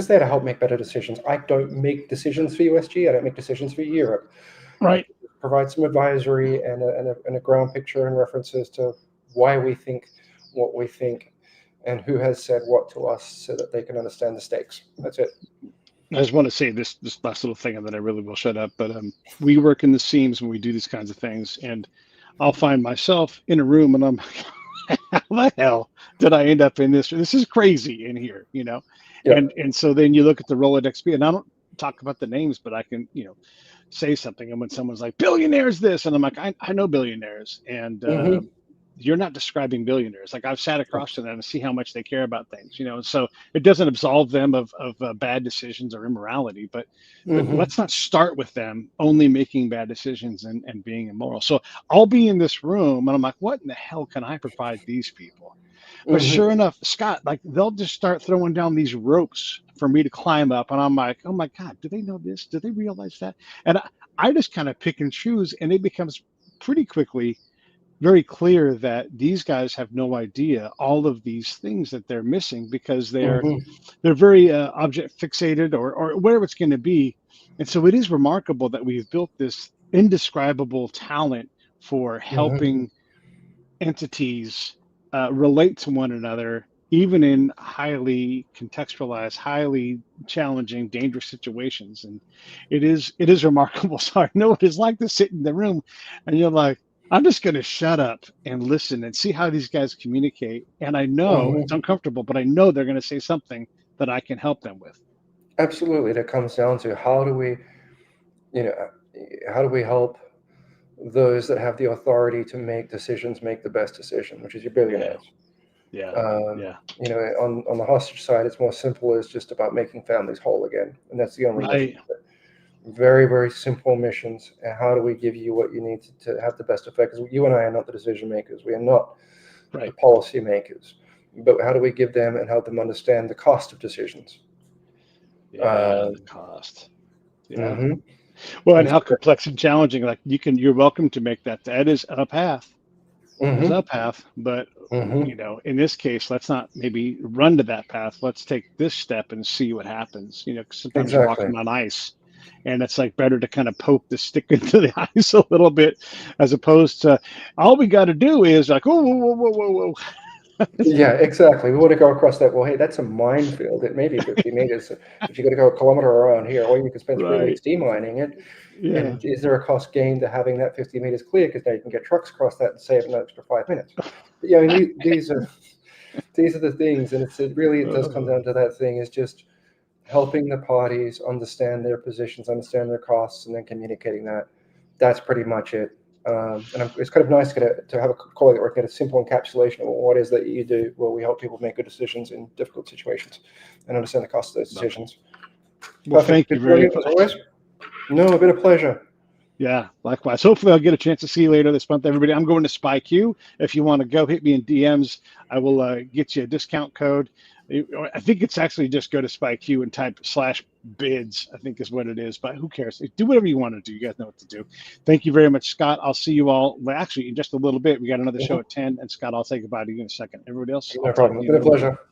there to help make better decisions. I don't make decisions for USG. I don't make decisions for Europe. I Right. provide some advisory and a ground picture and references to why we think what we think and who has said what to us so that they can understand the stakes. That's it. I just want to say this last little thing, and then I really will shut up. But we work in the seams when we do these kinds of things, and I'll find myself in a room, and I'm like, how the hell did I end up in this? This is crazy in here. Yeah. And so then you look at the Rolodex, and I don't talk about the names, but I can say something. And when someone's like billionaires, this, and I'm like, I know billionaires, and Mm-hmm. you're not describing billionaires. Like I've sat across from them and see how much they care about things. So it doesn't absolve them of bad decisions or immorality, but Mm-hmm. let's not start with them only making bad decisions and being immoral. So I'll be in this room and I'm like, what in the hell can I provide these people? But Mm-hmm. sure enough, Scott, like they'll just start throwing down these ropes for me to climb up. And I'm like, oh my God, do they know this? Do they realize that? And I just kind of pick and choose, and it becomes pretty quickly very clear that these guys have no idea all of these things that they're missing because Mm-hmm. they're very object fixated or whatever it's going to be. And so it is remarkable that we've built this indescribable talent for Mm-hmm. helping entities relate to one another, even in highly contextualized, highly challenging, dangerous situations. And it is remarkable. So I know what it's like to sit in the room and you're like, I'm just going to shut up and listen and see how these guys communicate. And I know it's Mm-hmm. uncomfortable, but I know they're going to say something that I can help them with. Absolutely. That comes down to you know, how do we help those that have the authority to make decisions make the best decision, which is your Yeah, billionaires. yeah, Um, yeah. on the hostage side, it's more simple. It's just about making families whole again, and that's the only mission. Right, Very, very simple missions. And how do we give you what you need to have the best effect? Because you and I are not the decision makers. We are not the right. policy makers. But how do we give them and help them understand the cost of decisions? Yeah, the cost. Yeah. Mm-hmm. Well, and And how so, complex and challenging. Like you're welcome to make that. That is a path. That is mm-hmm. a path. But Mm-hmm. in this case, let's not maybe run to that path. Let's take this step and see what happens. 'Cause sometimes you're Exactly. walking on ice, and it's like better to kind of poke the stick into the ice a little bit, as opposed to all we got to do is like, oh, whoa, whoa, whoa, whoa, Yeah, exactly. We want to go across that. Well, hey, that's a minefield. It may be 50 meters, but you got to go a kilometer around here, or you could spend 3 weeks right? demining it. Yeah. And is there a cost gain to having that 50 meters clear? Because now you can get trucks across that and save an extra 5 minutes. But, yeah, I mean, these are the things, and it really does come Uh, down to that thing is just helping the parties understand their positions, understand their costs, and then communicating that. That's pretty much it. And it's kind of nice to have a colleague that can get a simple encapsulation of what it is that you do, where we help people make good decisions in difficult situations and understand the cost of those love it. decisions. Well, Perfect. thank you Good to know very you as always. much. No, a bit of pleasure. Yeah, likewise. Hopefully, I'll get a chance to see you later this month, everybody. I'm going to SpyQ. If you want to go, hit me in DMs. I will get you a discount code. I think it's actually just go to SpyQ and type /bids, I think is what it is. But who cares? Do whatever you want to do. You guys know what to do. Thank you very much, Scott. I'll see you all. Well, actually, in just a little bit. We got another show Mhm. at 10. And Scott, I'll say goodbye to you in a second. Everybody else, I'll No talk problem. to A you in bit a of little bit. pleasure.